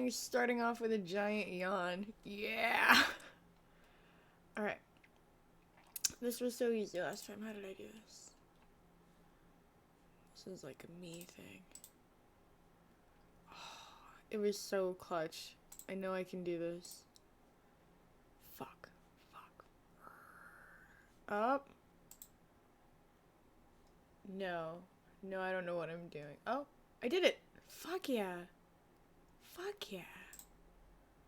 You're starting off with a giant yawn. Yeah. Alright. This was so easy last time. How did I do this? This is like a me thing. Oh, it was so clutch. I know I can do this. Fuck. Up. No. No, I don't know what I'm doing. Oh, I did it. Fuck yeah. Fuck yeah.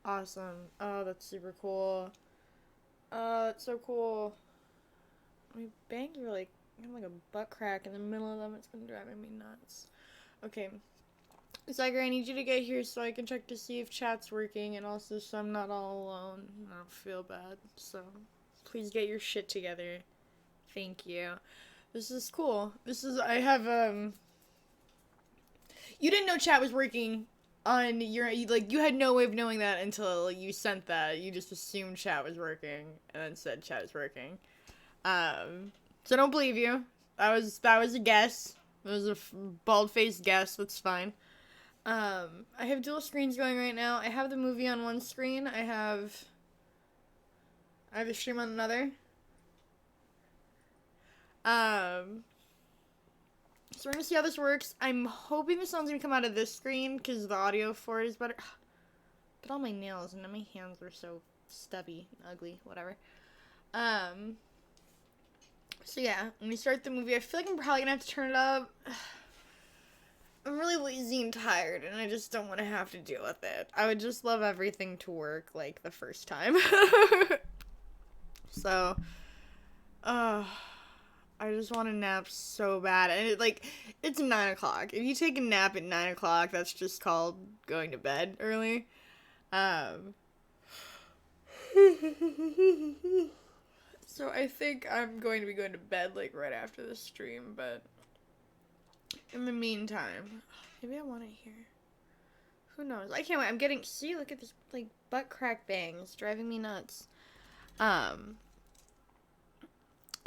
Awesome. Oh, that's super cool. That's so cool. My bangs are like, I have like a butt crack in the middle of them. It's been driving me nuts. Okay. Zyger, I need you to get here so I can check to see if chat's working and also so I'm not all alone. I don't feel bad. So, please get your shit together. Thank you. This is cool. I have, you didn't know chat was working on your, you had no way of knowing that until you sent that. You just assumed chat was working and then said chat is working. So I don't believe you. That was a guess. It was a bald-faced guess. That's fine. I have dual screens going right now. I have the movie on one screen. I have the stream on another. So we're gonna see how this works. I'm hoping the sound's gonna come out of this screen because the audio for it is better. But all my nails and my hands are so stubby and ugly. Whatever. So yeah, when we start the movie, I feel like I'm probably gonna have to turn it up. I'm really lazy and tired, and I just don't want to have to deal with it. I would just love everything to work, like, the first time. So, I just want a nap so bad. And, it's 9 o'clock. If you take a nap at 9 o'clock, that's just called going to bed early. So I think I'm going to be going to bed, right after the stream, but in the meantime, maybe I want it here. Who knows? I can't wait. See, look at this, butt crack bangs driving me nuts. I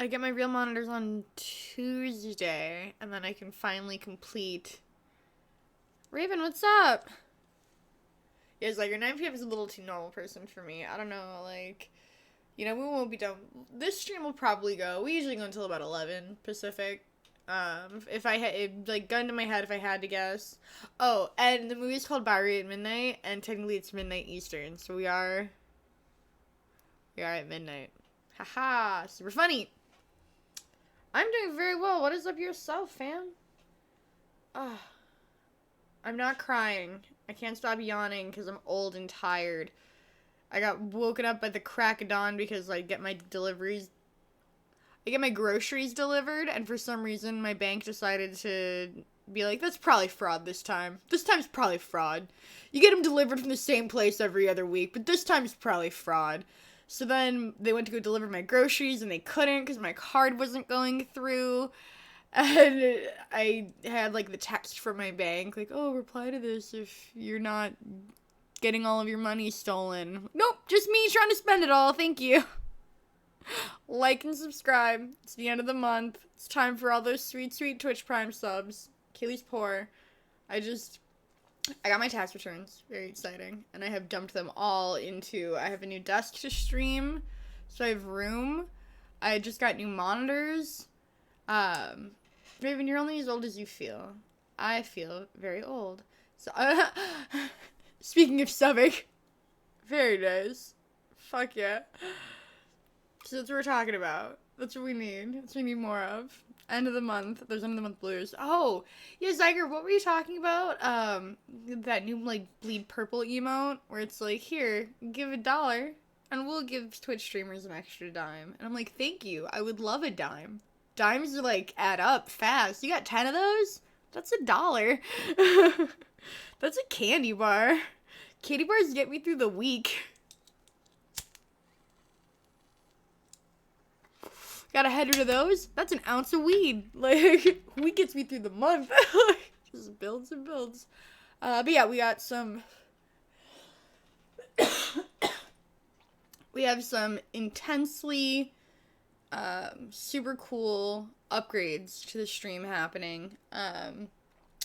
get my real monitors on Tuesday, and then I can finally complete. Raven, what's up? Yeah, it's your 9 p.m. is a little too normal person for me. I don't know, we won't be done. This stream will probably go. We usually go until about 11 Pacific. If I had, gun to my head if I had to guess. Oh, and the movie's called Bowery at midnight, and technically it's midnight Eastern, so we are at midnight. Haha, super funny. I'm doing very well. What is up yourself, fam? I'm not crying. I can't stop yawning because I'm old and tired. I got woken up by the crack of dawn because I get my groceries delivered, and for some reason my bank decided to be like, that's probably fraud this time. This time's probably fraud. You get them delivered from the same place every other week, but this time's probably fraud. So then they went to go deliver my groceries, and they couldn't because my card wasn't going through. And I had, the text from my bank, oh, reply to this if you're not getting all of your money stolen. Nope, just me trying to spend it all, thank you. Like and subscribe. It's the end of the month. It's time for all those sweet, sweet Twitch Prime subs. Kaylee's poor. I got my tax returns. Very exciting. And I have dumped them all into, I have a new desk to stream, so I have room. I just got new monitors. Raven, you're only as old as you feel. I feel very old. So, speaking of subbing, very nice. Fuck yeah. So that's what we're talking about. That's what we need. That's what we need more of. End of the month. There's end of the month blues. Oh, yeah, Zyger, what were you talking about? That new, bleed purple emote, where it's here, give $1, and we'll give Twitch streamers an extra dime. And I'm like, thank you. I would love a dime. Dimes are, add up fast. You got 10 of those? That's $1. That's a candy bar. Candy bars get me through the week. Got a header to those? That's an ounce of weed. Weed gets me through the month. Just builds and builds. But yeah, we got some... we have some intensely, super cool upgrades to the stream happening.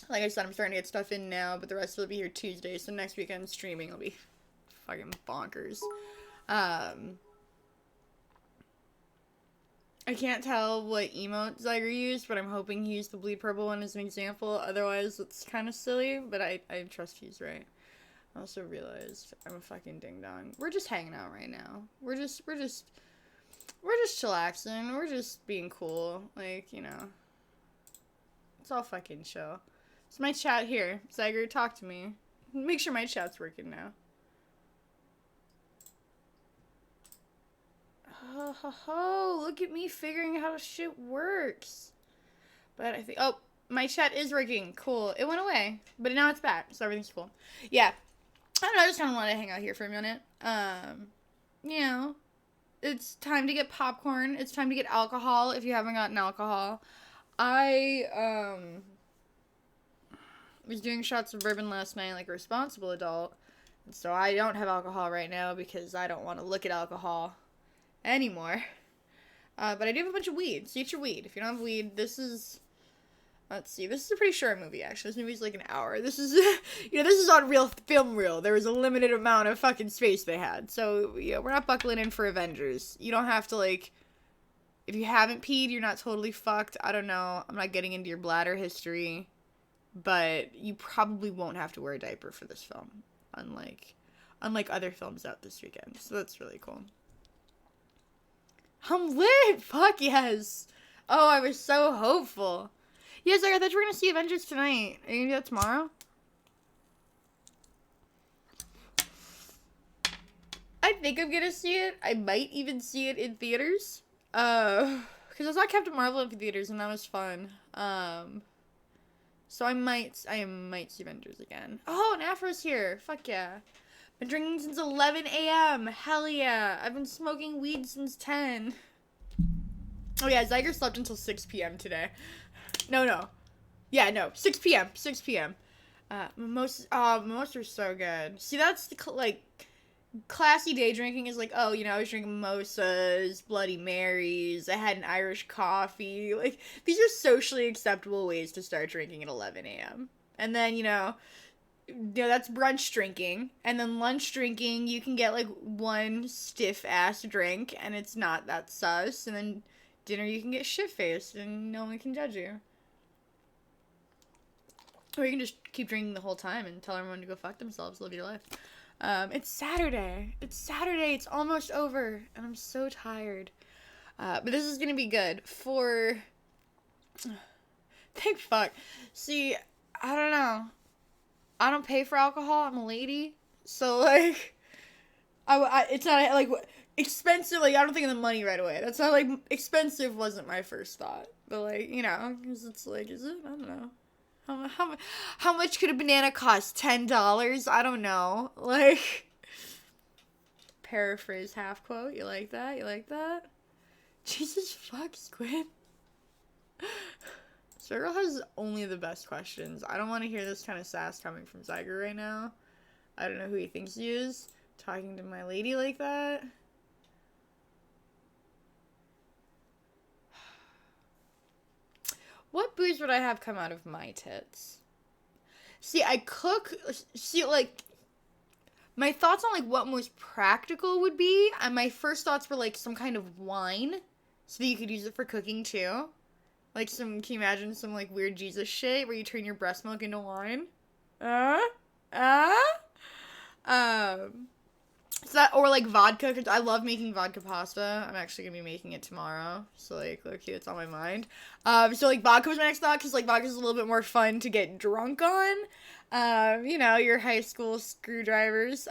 Like I said, I'm starting to get stuff in now, but the rest will be here Tuesday, so next weekend streaming will be fucking bonkers. I can't tell what emote Zyger used, but I'm hoping he used the bleed purple one as an example. Otherwise, it's kind of silly, but I trust he's right. I also realized I'm a fucking ding dong. We're just hanging out right now. We're just chillaxing. We're just being cool. Like, you know. It's all fucking chill. It's my chat here. Zyger, talk to me. Make sure my chat's working now. Oh, look at me figuring out how shit works. But I think, oh, my chat is working. Cool. It went away, but now it's back, so everything's cool. Yeah. I don't know, I just kind of want to hang out here for a minute. You know, it's time to get popcorn. It's time to get alcohol if you haven't gotten alcohol. I, was doing shots of bourbon last night like a responsible adult. And so I don't have alcohol right now because I don't want to look at alcohol anymore. But I do have a bunch of weed, so get your weed. If you don't have weed, this is, let's see, this is a pretty short movie, actually. This movie's like an hour. This is, you know, this is on real film reel. There was a limited amount of fucking space they had. So, yeah, we're not buckling in for Avengers. You don't have to, like, if you haven't peed, you're not totally fucked. I don't know. I'm not getting into your bladder history. But you probably won't have to wear a diaper for this film. Unlike other films out this weekend. So that's really cool. I'm lit! Fuck yes! Oh, I was so hopeful. Yes, I thought you were gonna see Avengers tonight. Are you gonna do that tomorrow? I think I'm gonna see it. I might even see it in theaters. Because I saw Captain Marvel in theaters and that was fun. So I might see Avengers again. Oh, and Afro's here. Fuck yeah. Been drinking since 11 a.m. Hell yeah. I've been smoking weed since 10. Oh yeah, Zyger slept until 6 p.m. today. No. Yeah, no. 6 p.m. 6 p.m. Mimosas are so good. See, that's the, like, classy day drinking is like, oh, you know, I was drinking mimosas, Bloody Marys, I had an Irish coffee. Like, these are socially acceptable ways to start drinking at 11 a.m. And then, you know, that's brunch drinking. And then lunch drinking, you can get, like, one stiff-ass drink, and it's not that sus. And then dinner, you can get shit-faced, and no one can judge you. Or you can just keep drinking the whole time and tell everyone to go fuck themselves, live your life. It's Saturday. It's almost over, and I'm so tired. But this is gonna be good for... Thank fuck. See, I don't know. I don't pay for alcohol. I'm a lady. So, like, it's not, like, expensive. Like, I don't think of the money right away. That's not, like, expensive wasn't my first thought. But, like, you know, because it's like, is it? I don't know. How much could a banana cost? $10? I don't know. Like, paraphrase half quote. You like that? You like that? Jesus fuck, Squid. Circle has only the best questions. I don't want to hear this kind of sass coming from Zyger right now. I don't know who he thinks he is. Talking to my lady like that. What booze would I have come out of my tits? See, like, my thoughts on, like, what most practical would be, and my first thoughts were, like, some kind of wine, so that you could use it for cooking, too. Like, can you imagine some, like, weird Jesus shit, where you turn your breast milk into wine? So that, or, like, vodka, because I love making vodka pasta. I'm actually gonna be making it tomorrow, so, like, look, it's on my mind. So, like, vodka was my next thought, because, like, vodka's a little bit more fun to get drunk on. You know, your high school screwdrivers,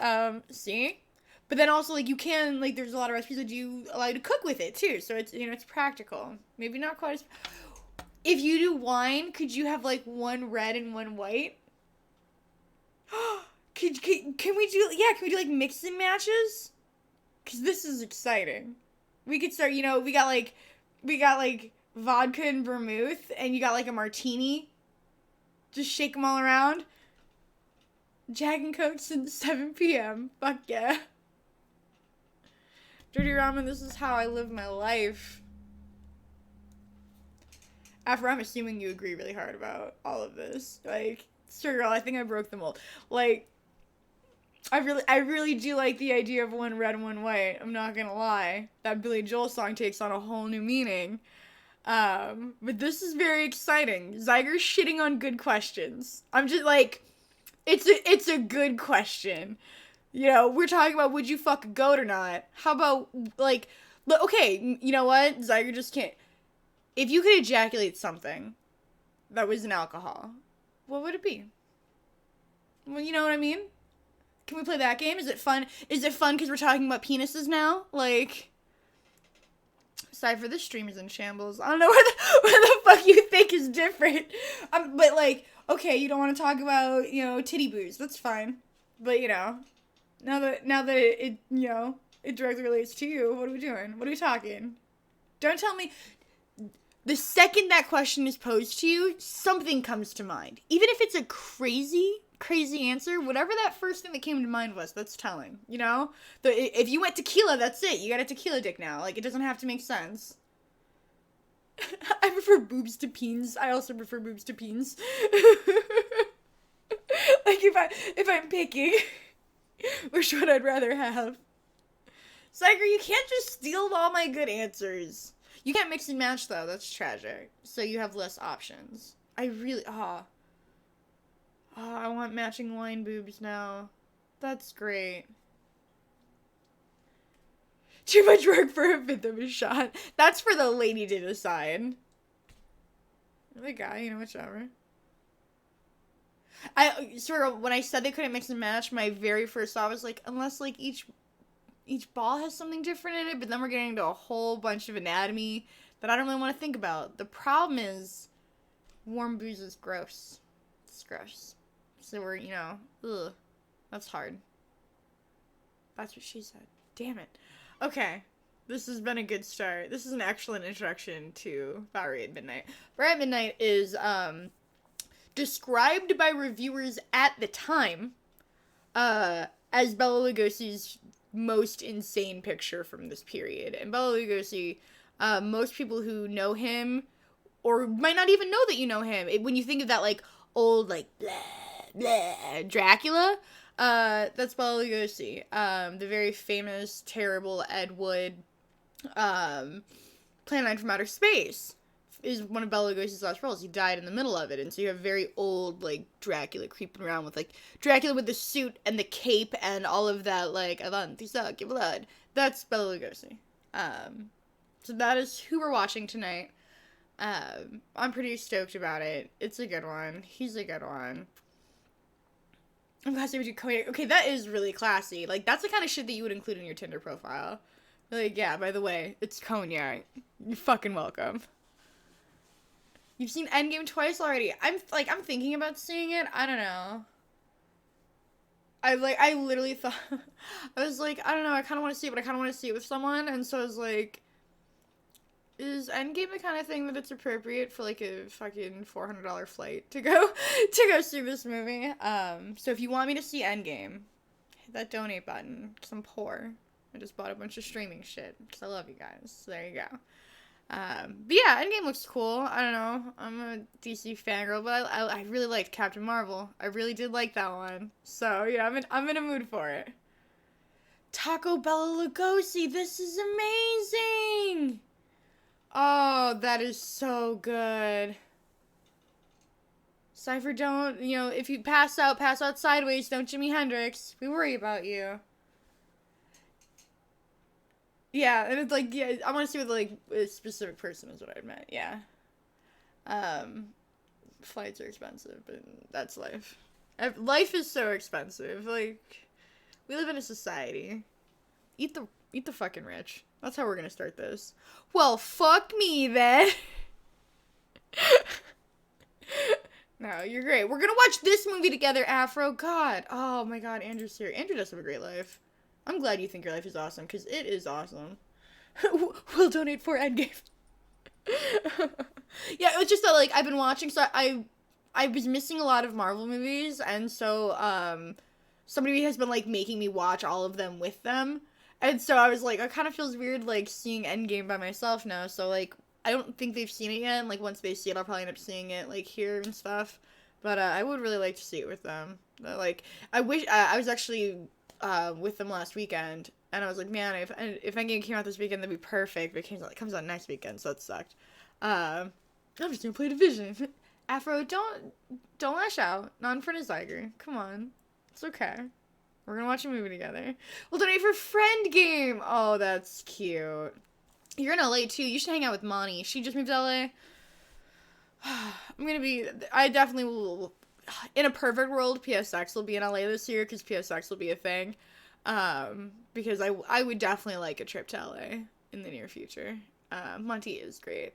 see? But then also, like, you can, like, there's a lot of recipes that do allow you to cook with it, too, so it's, you know, it's practical. Maybe not quite as... If you do wine, could you have, like, one red and one white? Can we do, like, mix and matches? Because this is exciting. We could start, you know, we got, like, vodka and vermouth, and you got, like, a martini. Just shake them all around. Jack and Coke since 7 p.m. Fuck yeah. Dirty Ramen, this is how I live my life. After I'm assuming you agree really hard about all of this. Like, sure, girl, I think I broke the mold. Like, I really do like the idea of one red, one white. I'm not gonna lie. That Billy Joel song takes on a whole new meaning. But this is very exciting. Zyger's shitting on good questions. I'm just like, it's a good question. You know, we're talking about would you fuck a goat or not. How about, like, okay, you know what? Zyger just can't. If you could ejaculate something that was an alcohol, what would it be? Well, you know what I mean? Can we play that game? Is it fun? Is it fun because we're talking about penises now? Like, Cypher, this stream is in shambles. I don't know where the fuck you think is different. But, like, okay, you don't want to talk about, you know, titty boos. That's fine. But, you know, now that it you know, it directly relates to you, what are we doing? What are we talking? Don't tell me. The second that question is posed to you, something comes to mind. Even if it's a crazy answer, whatever that first thing that came to mind was, that's telling, you know? If you went tequila, that's it. You got a tequila dick now. Like, it doesn't have to make sense. I prefer boobs to peens. I also prefer boobs to peens. Like, if I'm picking, which one I'd rather have. Cyger, you can't just steal all my good answers. You can't mix and match, though. That's tragic. So you have less options. I really... I want matching wine boobs now. That's great. Too much work for a fifth of a shot. That's for the lady to decide. The guy, you know, whichever. When I said they couldn't mix and match, my very first thought was like, unless, like, each ball has something different in it, but then we're getting into a whole bunch of anatomy that I don't really want to think about. The problem is, warm booze is gross. It's gross. So we're, you know, ugh. That's hard. That's what she said. Damn it. Okay. This has been a good start. This is an excellent introduction to Bowery at Midnight. Bowery at Midnight is, described by reviewers at the time, as Bela Lugosi's most insane picture from this period. And Bela Lugosi, most people who know him, or might not even know that you know him, when you think of that, like, old, like, blah, blah, Dracula, that's Bela Lugosi. The very famous, terrible Ed Wood, Plan 9 from Outer Space is one of Bela Lugosi's last roles. He died in the middle of it, and so you have very old, like, Dracula creeping around with, like, Dracula with the suit and the cape and all of that, like, Avanti suck your blood. That's Bela Lugosi. So that is who we're watching tonight. I'm pretty stoked about it. It's a good one. He's a good one. I'm glad they would do cognac. Okay, that is really classy. Like, that's the kind of shit that you would include in your Tinder profile. Like, yeah, by the way, it's cognac. You're fucking welcome. You've seen Endgame twice already. I'm thinking about seeing it. I don't know. I literally thought, I was like, I don't know, I kind of want to see it, but I kind of want to see it with someone, and so I was like, is Endgame the kind of thing that it's appropriate for, like, a fucking $400 flight to go see this movie? So if you want me to see Endgame, hit that donate button, because I'm poor. I just bought a bunch of streaming shit, because I love you guys. So there you go. But yeah, Endgame looks cool. I don't know. I'm a DC fangirl, but I really liked Captain Marvel. I really did like that one. So yeah, I'm in a mood for it. Taco Bella Lugosi, this is amazing! Oh, that is so good. Cypher, don't, you know, if you pass out sideways, don't Jimi Hendrix. We worry about you. Yeah, and it's like, yeah, I want to see with, like, a specific person is what I meant, yeah. Flights are expensive, but that's life. Life is so expensive, like, we live in a society. Eat the fucking rich. That's how we're gonna start this. Well, fuck me, then. No, you're great. We're gonna watch this movie together, Afro. God. Oh, my God, Andrew's here. Andrew does have a great life. I'm glad you think your life is awesome, because it is awesome. We'll donate for Endgame. Yeah, it's just that, like, I've been watching, so I was missing a lot of Marvel movies, and so, somebody has been, like, making me watch all of them with them, and so I was like, it kind of feels weird, like, seeing Endgame by myself now, so, like, I don't think they've seen it yet, and, like, once they see it, I'll probably end up seeing it, like, here and stuff. But, I would really like to see it with them. Like, I wish, I was actually, with them last weekend, and I was like, man, if Endgame came out this weekend, that'd be perfect, but it comes out next weekend, so that sucked. I'm just gonna play Division. Afro, don't lash out. Not in front of Zyger. Come on. It's okay. We're gonna watch a movie together. We'll donate for Friend Game. Oh, that's cute. You're in LA too. You should hang out with Monty. She just moved to LA. I definitely will. In a perfect world, PSX will be in LA this year because PSX will be a thing. Because I would definitely like a trip to LA in the near future. Monty is great.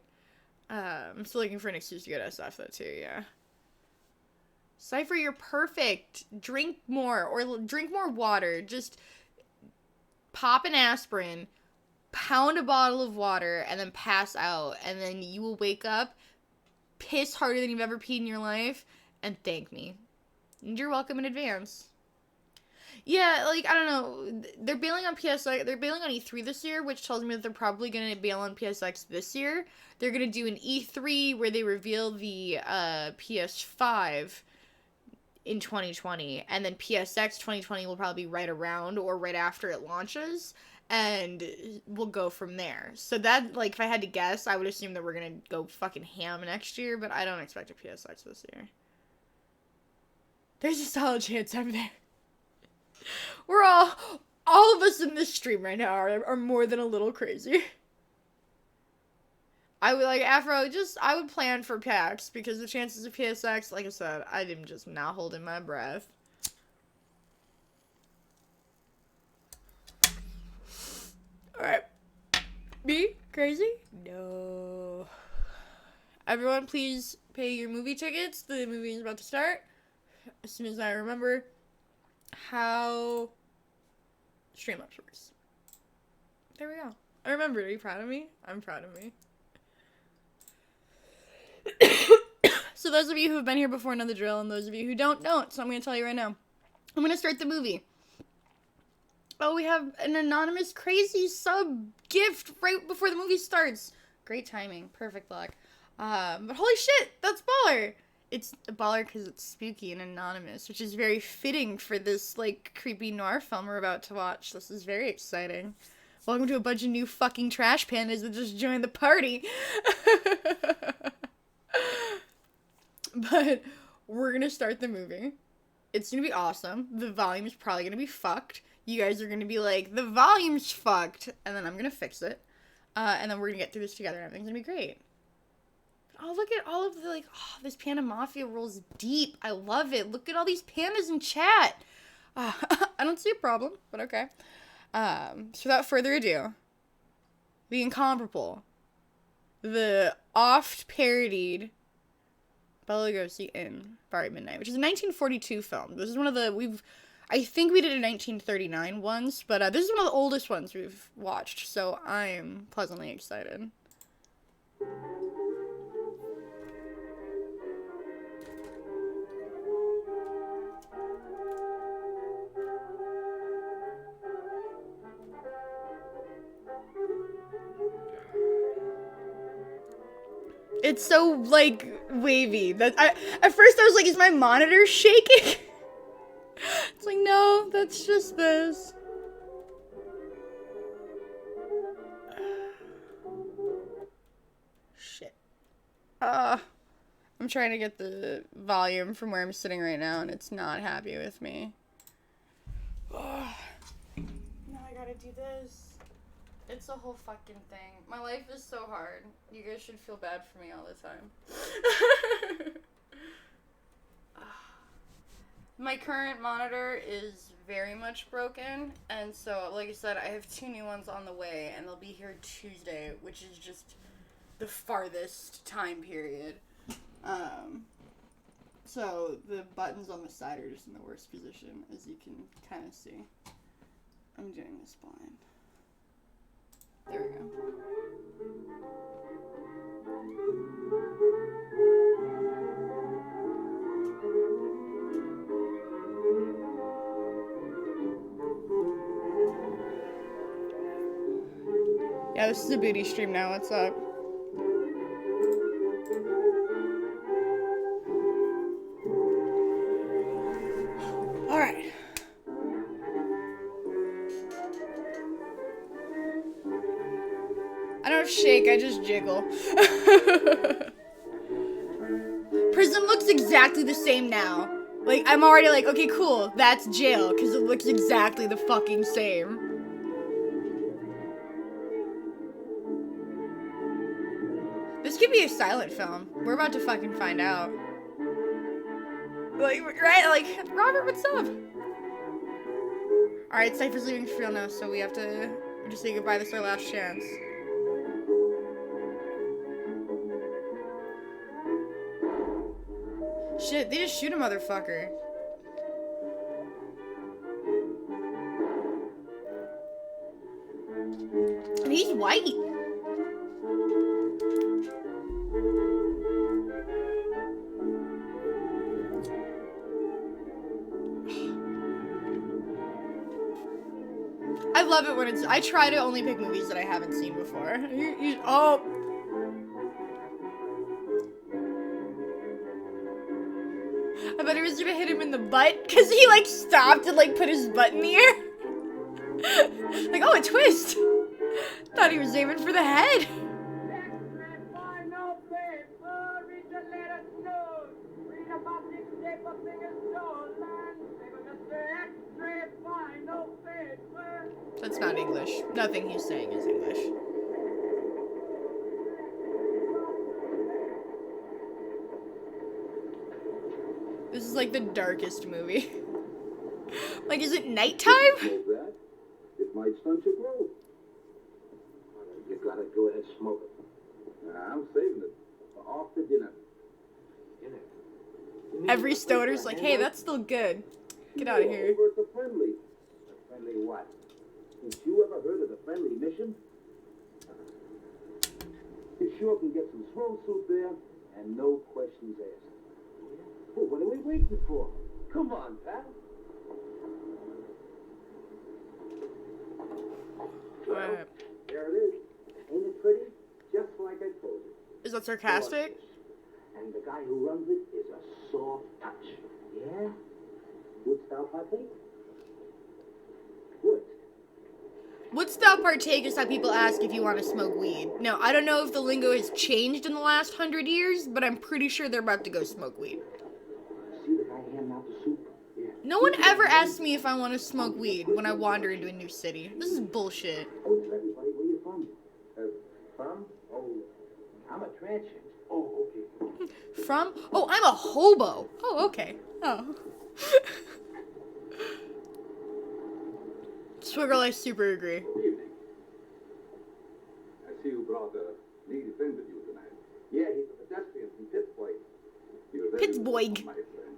I'm still looking for an excuse to go to SF though too, yeah. Cypher, you're perfect. Drink more water. Just pop an aspirin, pound a bottle of water, and then pass out. And then you will wake up, piss harder than you've ever peed in your life, and thank me. And you're welcome in advance. Yeah, like, I don't know. They're bailing on PSX. They're bailing on E3 this year, which tells me that they're probably going to bail on PSX this year. They're going to do an E3 where they reveal the PS5 in 2020, and then PSX 2020 will probably be right around or right after it launches, and we'll go from there. So that, like, if I had to guess, I would assume that we're going to go fucking ham next year, but I don't expect a PSX this year. There's a solid chance I'm there. We're all of us in this stream right now are more than a little crazy. I would, like, Afro, I would plan for PAX, because the chances of PSX, like I said, I'm just not holding my breath. Alright. Me? Crazy? No. Everyone, please pay your movie tickets. The movie is about to start. As soon as I remember how Streamlabs works. There we go. I remembered. Are you proud of me? I'm proud of me. So those of you who have been here before know the drill, and those of you who don't. So I'm going to tell you right now. I'm going to start the movie. Oh, we have an anonymous crazy sub gift right before the movie starts. Great timing. Perfect luck. But holy shit, that's baller. It's a baller because it's spooky and anonymous, which is very fitting for this, like, creepy noir film we're about to watch. This is very exciting. Welcome to a bunch of new fucking trash pandas that just joined the party. But we're gonna start the movie. It's gonna be awesome. The volume is probably gonna be fucked. You guys are gonna be like, the volume's fucked. And then I'm gonna fix it. And then we're gonna get through this together and everything's gonna be great. Oh, look at all of the, like, this Panda Mafia rolls deep. I love it. Look at all these pandas in chat. I don't see a problem, but okay. So without further ado, the incomparable, the oft-parodied Bela Lugosi in Bowery Midnight, which is a 1942 film. This is one of the, I think we did a 1939 once, but this is one of the oldest ones we've watched, so I'm pleasantly excited. It's so, like, wavy. At first I was like, is my monitor shaking? It's like, no, that's just this. Shit. I'm trying to get the volume from where I'm sitting right now, and it's not happy with me. Now I gotta do this. It's a whole fucking thing. My life is so hard. You guys should feel bad for me all the time. My current monitor is very much broken, and so, like I said, I have 2 new ones on the way, and they'll be here Tuesday, which is just the farthest time period. So the buttons on the side are just in the worst position, as you can kind of see. I'm doing this blind. There we go. Yeah, this is a booty stream now. What's up? I don't shake, I just jiggle. Prison looks exactly the same now. Like, I'm already like, okay, cool, that's jail, because it looks exactly the fucking same. This could be a silent film. We're about to fucking find out. Like, right? Like, Robert, what's up? Alright, Cypher's leaving for real now, so we have to just say goodbye. This is our last chance. Shit, they just shoot a motherfucker. And he's white. I love it when it's. I try to only pick movies that I haven't seen before. Oh. I thought he was gonna hit him in the butt because he like stopped and like put his butt in the air. Like, oh, a twist. Thought he was aiming for the head. That's not English. Nothing he's saying is English. This is like the darkest movie. Like, is it nighttime? It might stunt your growth. You gotta go ahead and smoke it. I'm saving it for after dinner. Every stoner's like, hey, that's still good. Get out of here. Over at the Friendly. The Friendly what? Ain't you ever heard of the Friendly Mission? You sure can get some swell soup there and no questions asked. Well, what are we waiting for? Come on, pal. Well, there it is. Ain't it pretty? Just like I told you. Is that sarcastic? And the guy who runs it is a soft touch. Yeah? Would thou partake? Would. What's thou partake is how people ask if you want to smoke weed. Now, I don't know if the lingo has changed in the last 100 years, but I'm pretty sure they're about to go smoke weed. See the guy handing out the soup? Yeah. No one ever asks me if I want to smoke weed when I wander into a new city. This is bullshit. Oh, tell everybody where you're from. From? Oh, I'm a transient. Oh, okay. From? Oh, I'm a hobo. Oh, okay. Oh. Swiggle, I super agree. Good evening. I see you brought a needy friend with you tonight. Yeah, he's a pedestrian from Pittsburgh. Pittsburgh. My friend.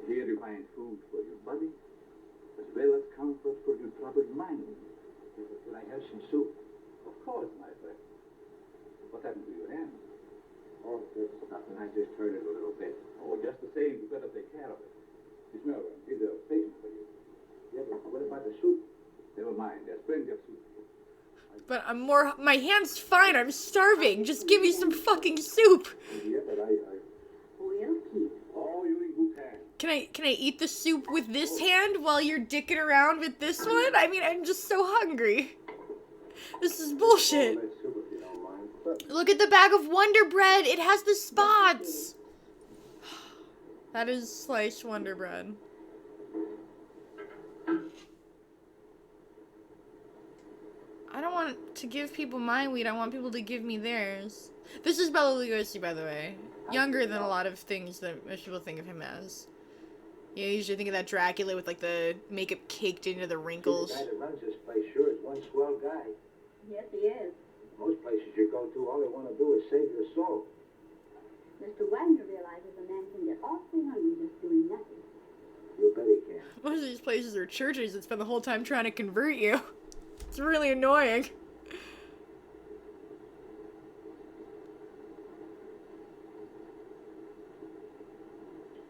Here you find food for your body, as well as comfort for your troubled mind. Can I have some soup? Of course, my friend. What happened to your hand? Oh, there's nothing. I just turned it a little bit. Oh, just the same, you better take care of it. You smell it. Here's a patient for you. Yeah, but what about the soup? Never mind. There's plenty of soup. But my hand's fine. I'm starving. Just give me some fucking soup. Yeah, but I will keep. Oh, you're in good hands. Can I eat the soup with this hand while you're dicking around with this one? I mean, I'm just so hungry. This is bullshit. Look at the bag of Wonder Bread. It has the spots. That is sliced Wonder Bread. I don't want to give people my weed. I want people to give me theirs. This is Bela Lugosi, by the way. Younger than a lot of things that most people think of him as. Yeah, you usually think of that Dracula with, like, the makeup caked into the wrinkles. The guy that runs this place sure is one swell guy. Yes, he is. Most places you go to, all they want to do is save your soul. Mr. Wagner realizes a man can get awfully hungry just doing nothing. You bet he can. Most of these places are churches that spend the whole time trying to convert you. It's really annoying.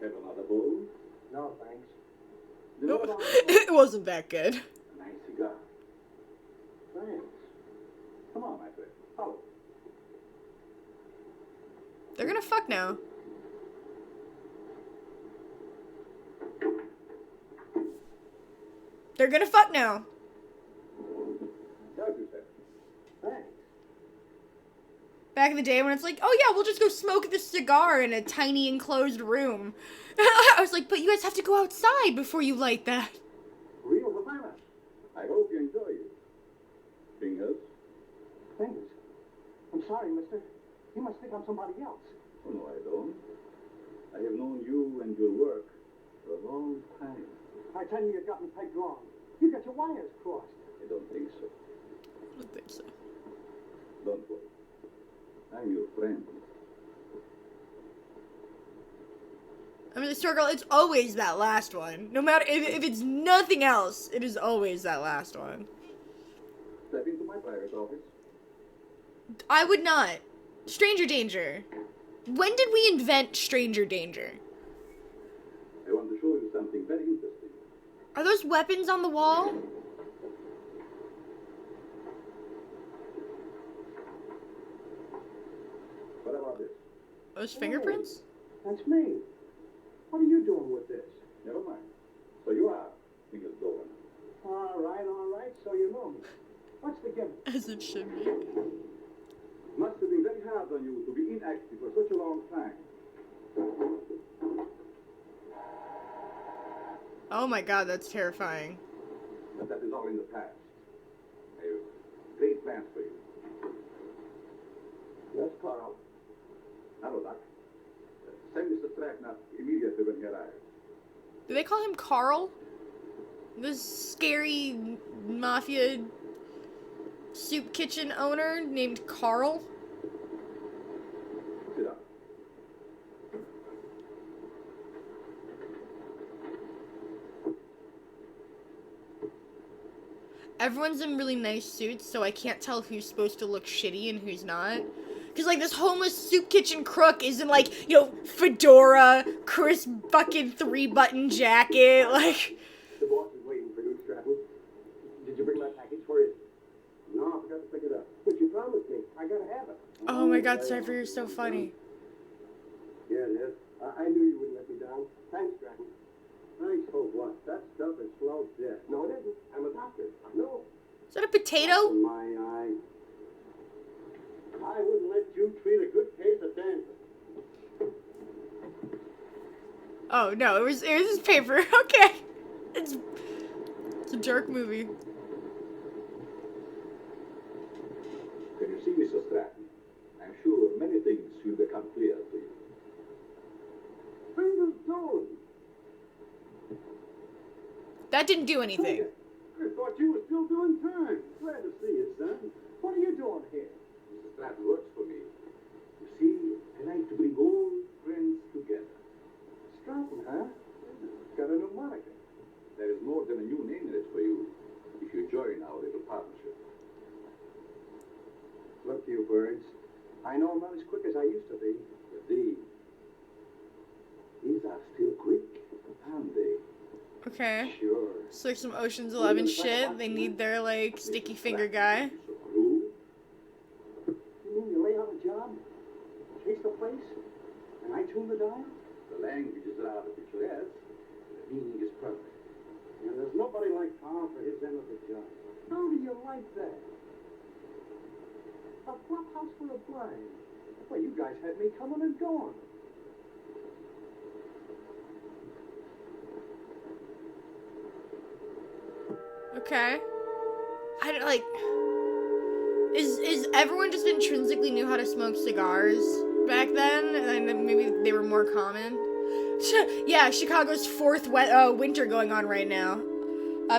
Have another bowl? No, thanks. It wasn't that good. A nice cigar. Thanks. Come on, my friend. Follow. They're gonna fuck now. They're gonna fuck now. Help yourself. Thanks. Back in the day when it's like, oh yeah, we'll just go smoke this cigar in a tiny enclosed room. I was like, but you guys have to go outside before you light that. Real Havana. I hope you enjoy it. Fingers? Fingers? I'm sorry, mister. You must think I'm somebody else. Oh, no, I don't. I have known you and your work for a long time. I tell you, you got me pegged wrong. You got your wires crossed. I don't think so. I don't think so. Don't worry. I'm your friend. I mean, the store girl, it's always that last one. No matter, if it's nothing else, it is always that last one. Step into my private office. I would not. Stranger danger. When did we invent stranger danger? I want to show you something very interesting. Are those weapons on the wall? What about this? Those fingerprints? That's me. What are you doing with this? Never mind. So you are Fingers Dolan. All right. So you know me. What's the gimmick? As it should be. Must have been very hard on you to be inactive for such a long time. Oh my god, that's terrifying. But that is all in the past. I have great plans for you. Yes, Carl. Hello, Doc. Send Mr. Strackner immediately when he arrives. Do they call him Carl? This scary mafia soup kitchen owner named Carl? Sit down. Everyone's in really nice suits, so I can't tell who's supposed to look shitty and who's not. Because, like, this homeless soup kitchen crook is in, like, you know, fedora, crisp fucking 3-button jacket, like... The boss is waiting for you, Stratton. Did you bring my package for you? No, I forgot to pick it up. But you promised me. I gotta have it. Oh my god, Cypher, you're so funny. Yeah, it is. I knew you wouldn't let me down. Thanks, Stratton. Thanks for what? That stuff is slow death. No, it isn't. I'm a doctor. No. Is that a potato? In my eye. I wouldn't let you treat a good case of dancing. Oh, no, it was his paper. Okay. It's a jerk movie. Can you see, Mr. Stratton? I'm sure many things will become clear to you. Fingers Dolan. That didn't do anything. I thought you were still doing time. Glad to see you, son. What are you doing here? Mr. Stratton works for me. You see, I like to bring old friends together. Stratton, huh? Got a new moniker. There is more than a new name in it for you if you join our little partnership. Look, you birds. I know I'm not as quick as I used to be. But these are still quick, aren't they? Okay. Sure. So like some Ocean's 11 shit. They need their, like, sticky finger guy. You mean you lay out a job, chase the place, and I tune the dial? The language is rather picturesque. The meaning is perfect. And there's nobody like Tom for his end of the job. How do you like that? A flop house for a blind. Well, you guys had me coming and going. Okay. I don't, like... Is everyone just intrinsically knew how to smoke cigars back then? And then maybe they were more common? Yeah, Chicago's fourth winter going on right now.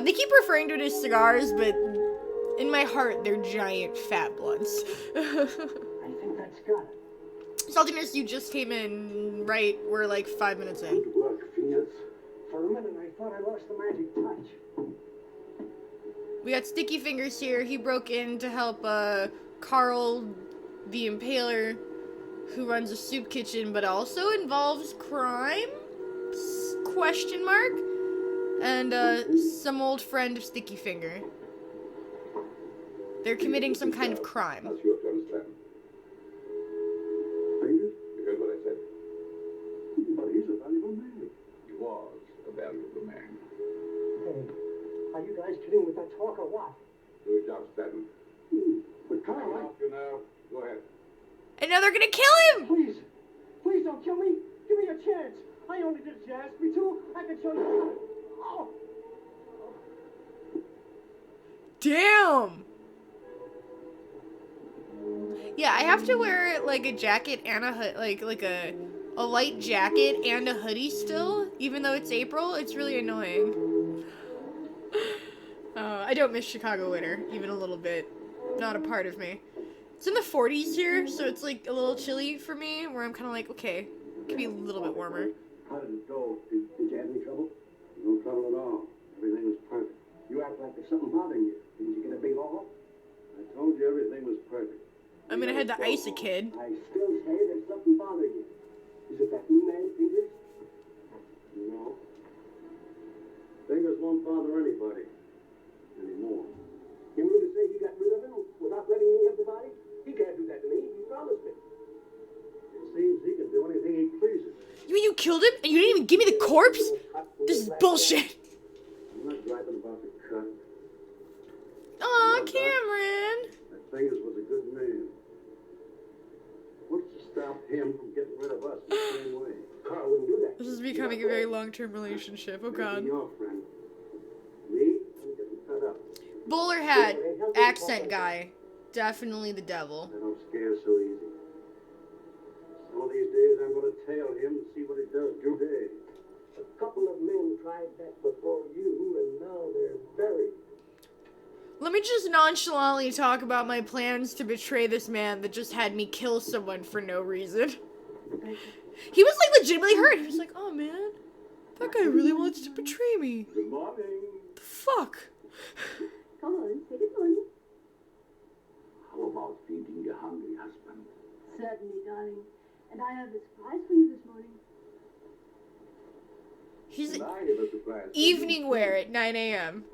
They keep referring to it as cigars, but in my heart, they're giant fat blunts. I think that's got it. Saltiness, you just came in, right? We're like 5 minutes in. Good work, Phineas. For a minute, I thought I lost the magic touch. We got Sticky Fingers here. He broke in to help Carl the Impaler, who runs a soup kitchen, but also involves crime? Question mark? And some old friend of Sticky Finger. They're committing some kind of crime. That's your turn, Stratton. Fingers? You heard what I said. But he's a valuable man. He was a valuable man. Hey, are you guys kidding with that talk or what? Do your job, Stratton. But Carl, Off you now. Go ahead. And now they're gonna kill him! Please. Please don't kill me. Give me a chance. I only did what you asked me to. I can show you. Oh. Damn! Yeah, I have to wear like a jacket and a hood, like a light jacket and a hoodie still, even though it's April. It's really annoying. I don't miss Chicago winter, even a little bit. Not a part of me. It's in the 40s here, so it's like a little chilly for me, where I'm kind of like, okay, it could be a little bit warmer. How did it go? Did you have any trouble? No trouble at all. Everything was perfect. You act like there's something bothering you. Didn't you get a big haul? I told you everything was perfect. I mean, I had to ice a kid. I still say there's something bothering you. Is it that new man, Fingers? No. Fingers won't bother anybody anymore. You mean to say he got rid of him without letting me have the body? He can't do that to me. He promised me. It seems he can do anything he pleases. You mean you killed him and you didn't even give me the corpse? This is bullshit. I'm not griping about the cut. Aw, Cameron. That Fingers was a good man. What's to stop him from getting rid of us the same way? Carl wouldn't do that. This is becoming a very long-term relationship. Oh god. Your friend. Me? I'm getting fed up. Bowler hat, accent guy. Definitely the devil. I don't scare so easy. Some of these days I'm going to tail him and see what he does today. A couple of men tried that before you, and now they're buried. Let me just nonchalantly talk about my plans to betray this man that just had me kill someone for no reason. He was like legitimately hurt. He was like, oh man, that guy really wants to betray me. Good morning. The fuck? Come on, take it on. How about feeding your hungry husband? Certainly, darling. And I have a surprise for you this morning. He's And I have a surprise. evening wear at 9 a.m.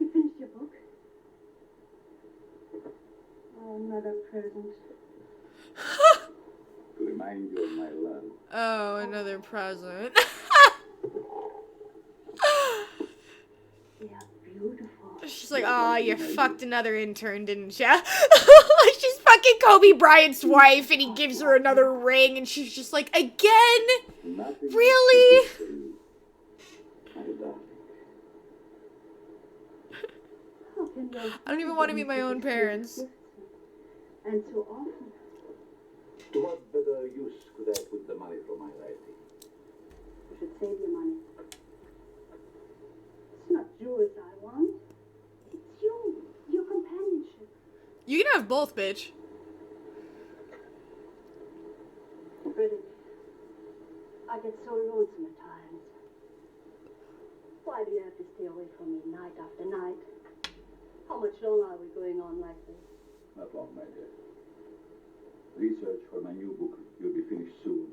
You finished your book? Oh, another present. To remind you of my love. Oh, another present. They are beautiful. She's like, oh, you fucked another intern, didn't ya? She's fucking Kobe Bryant's wife, and he gives her another ring, and she's just like, again? Nothing Really? my darling. How can you I don't even want to meet my own parents. And so often. To what better use could I put the money for my writing? You should save your money. It's not yours I want. It's you. Your companionship. You can have both, bitch. Really, I get so lonesome at times. Why do you have to stay away from me night after night? How much longer are we going on like this? Not long, my dear. Research for my new book will be finished soon.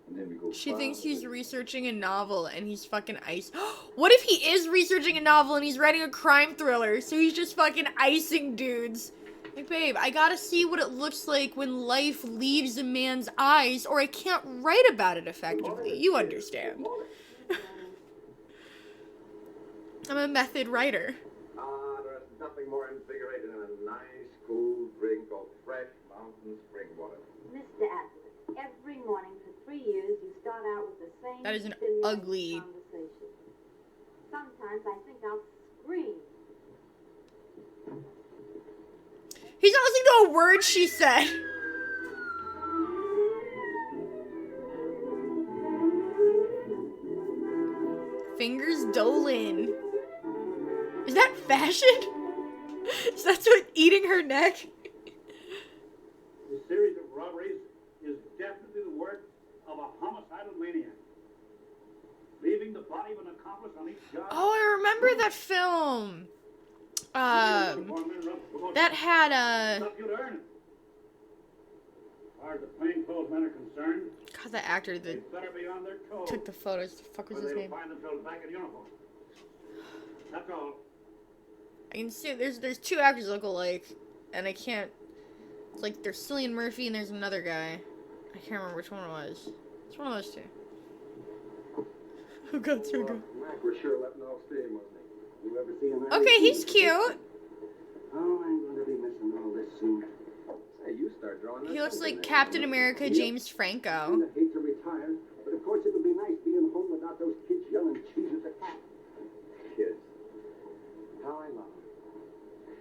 And then we go. She far thinks he's away. researching a novel and he's fucking ice. What if he is researching a novel and he's writing a crime thriller? So he's just fucking icing dudes. Like, babe, I gotta see what it looks like when life leaves a man's eyes, or I can't write about it effectively. You understand. I'm a method writer. There's nothing more invigorating than a nice, cool drink of fresh mountain spring water. Mr. Atwood, every morning for 3 years you start out with the same That is an stimulating ugly- conversation. Sometimes I think I'll scream. He's not listening to a word she said. Fingers Dolan. Is that fashion? Is that what eating her neck? The series of robberies is definitely the work of a homicidal maniac, leaving the body of an accomplice on each job. Oh, I remember that film. That had Stuff you'd earn. As far as the plainclothes men are concerned, God, the actor they that better be on their toes, took the photos. The fuck was or his they'll name? find themselves back in uniform. That's all. I can see there's two actors that look alike, and I can't. It's like there's Cillian Murphy and there's another guy. I can't remember which one it was. It's one of those two. Oh God, so good. Mac was sure letting off steam, wasn't he? You ever see him? Okay, he's cute. Oh, I'm going to be missing all this soon. Hey, you start drawing that. He looks like Captain America James Franco. I hate to retire, but of course it would be nice being home without those kids yelling cheeses at me. Kids. How I love them.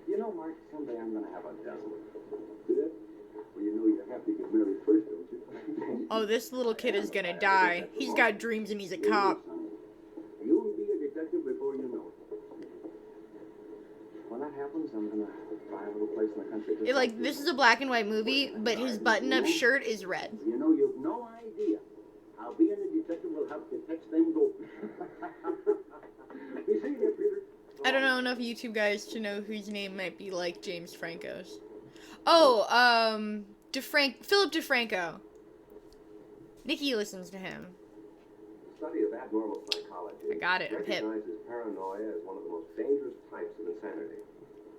You know, Mark, someday I'm going to have a dozen. Yeah? Well, you know you have to get married first, don't you? Oh, this little kid is gonna die. He's got dreams and he's a cop. You'll be a detective before you know it. When that happens, I'm going to buy a little place in the country. It, like, this is a black and white movie, but his button-up shirt is red. You know, you've no idea how being a detective will help you catch them go. We see you, Peter. I don't know enough YouTube guys to know whose name might be like James Franco's. Oh, Philip DeFranco. Nikki listens to him. The study of abnormal psychology I got it, I'm hip. recognizes paranoia as one of the most dangerous types of insanity.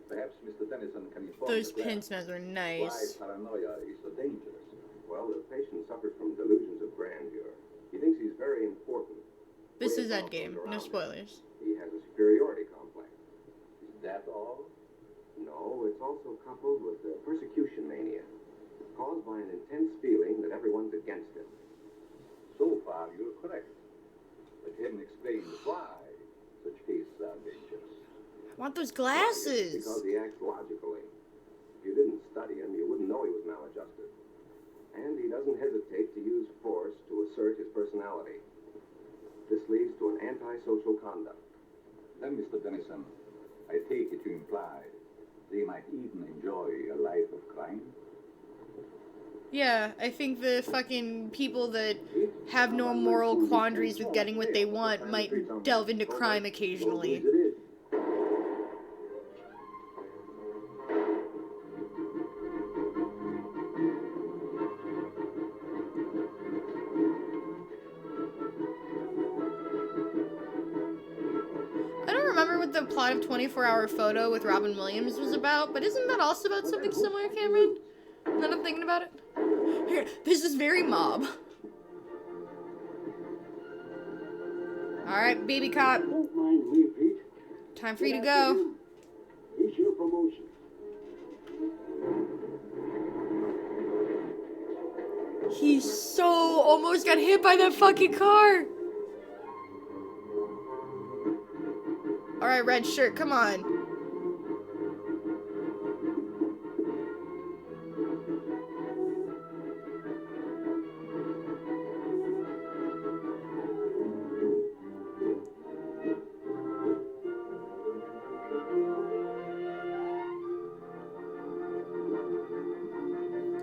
Perhaps Mr. Dennison can inform Those the class pince-nez are why nice. paranoia is so dangerous. Well, the patient suffers from delusions of grandeur. He thinks he's very important. This Way is above Endgame, those no around him. spoilers. He has a superiority complex. Is that all? No, it's also coupled with persecution mania, caused by an intense feeling that everyone's against him. So far, you're correct. But you haven't explained why such cases are dangerous. I want those It's glasses. because he acts logically. If you didn't study him, you wouldn't know he was maladjusted. And he doesn't hesitate to use force to assert his personality. This leads to an antisocial conduct. Then, Mr. Dennison, I take it you imply they might even enjoy a life of crime? Yeah, I think the fucking people that have no moral quandaries with getting what they want might delve into crime occasionally. It is. I don't remember what the plot of 24-Hour Photo with Robin Williams was about, but isn't that also about something similar, Cameron? Now that I'm thinking about it. Here, this is very mob. Alright, baby cop. Don't mind me, Pete. Time for you to go. Here's your promotion. He so almost got hit by that fucking car. Alright, red shirt, come on.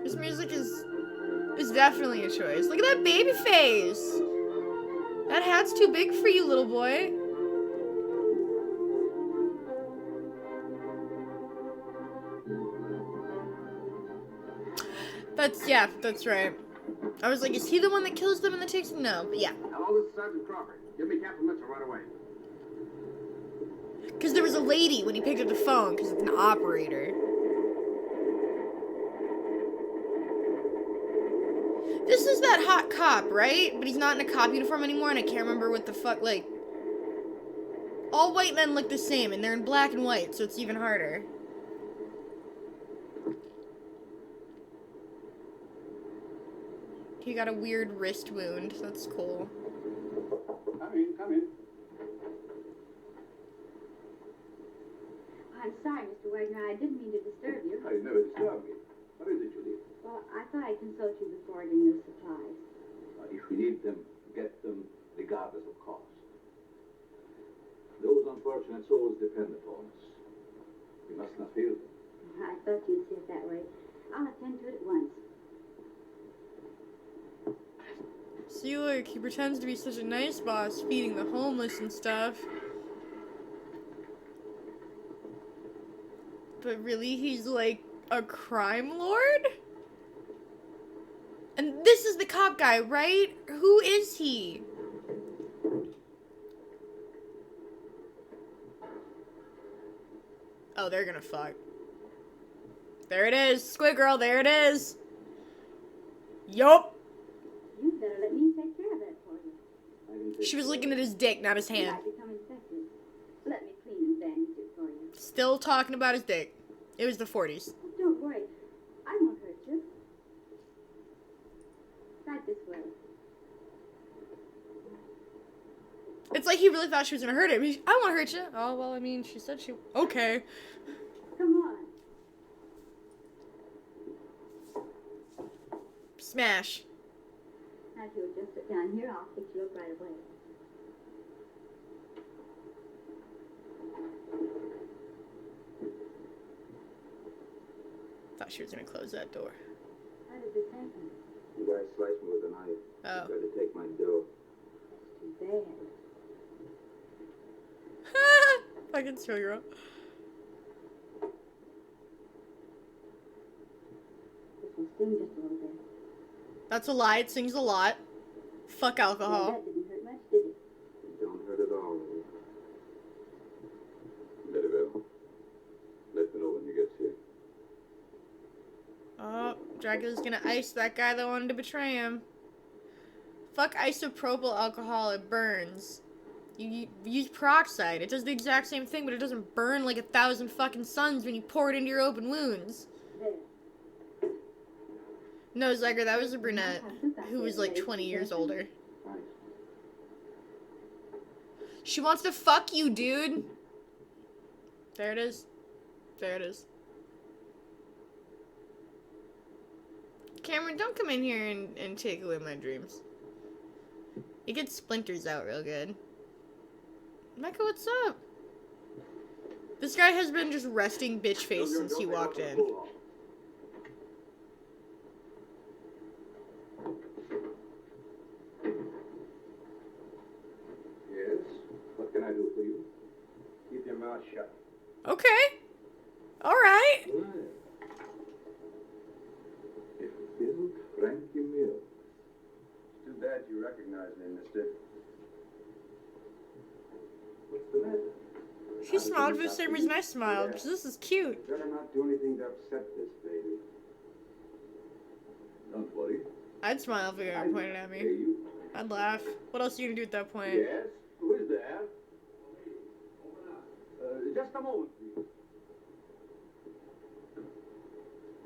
This music is definitely a choice. Look at that baby face. That hat's too big for you, little boy. That's right. I was like, is he the one that kills them and then takes them? No, but yeah. Hello, this is Sergeant Crawford. Give me Captain Mitchell right away. Because there was a lady when he picked up the phone, because it's an operator. This is that hot cop, right? But he's not in a cop uniform anymore, and I can't remember what the fuck, like... All white men look the same, and they're in black and white, so it's even harder. He got a weird wrist wound. That's cool. Come in, come in. I'm sorry, Mr. Wagner. I didn't mean to disturb you. I never disturbed me. What is it, Julie? Well, I thought I'd consult you before getting the supplies. If we need them, get them regardless of cost. Those unfortunate souls depend upon us. We must not fail them. I thought you'd see it that way. I'll attend to it at once. See, look, he pretends to be such a nice boss, feeding the homeless and stuff. But really, he's like a crime lord? And this is the cop guy, right? Who is he? Oh, they're gonna fuck. There it is, Squid Girl, there it is. Yup. You better let me take care of that for you. I can take She was care of looking at his dick, not his You hand. might become infected. Let me clean and bandage it for you. Still talking about his dick. It was the 40s. Don't worry. I won't hurt you. Right this way. It's like he really thought she was gonna hurt him. I won't hurt you. Oh, well, I mean, she said she... Okay. Come on. Smash. Now, if you'll just sit down here, I'll fix you up right away. Thought she was gonna close that door. How did this happen? You guys sliced me with a knife. Oh. Tried to take my dough. Too bad. Fucking 2-year-old. This will sting just a little bit. That's a lie. It sings a lot. Fuck Well, alcohol. that didn't hurt much, did it? It don't hurt at all. Very well. Let me know when you get here. Oh, Dracula's gonna ice that guy that wanted to betray him. Fuck isopropyl alcohol. It burns. You use peroxide. It does the exact same thing, but it doesn't burn like 1,000 fucking suns when you pour it into your open wounds. There. No, Zyger, that was a brunette who was like 20 years older. Nice. She wants to fuck you, dude. There it is. There it is. Cameron, don't come in here and take away my dreams. You get splinters out real good. Mecca, what's up? This guy has been just resting bitch face since he walked in. Yes? What can I do for you? Keep your mouth shut. Okay. Alright. Right. If it isn't Frankie Mills. Too bad you recognize me, mister. What's the matter? She smiled for the same reason I smiled, because this is cute. Better not do anything to upset this baby. Don't worry. I'd smile if a guy pointed at me. I'd laugh. What else are you gonna do at that point? Yes? Who is there? Just a moment, please.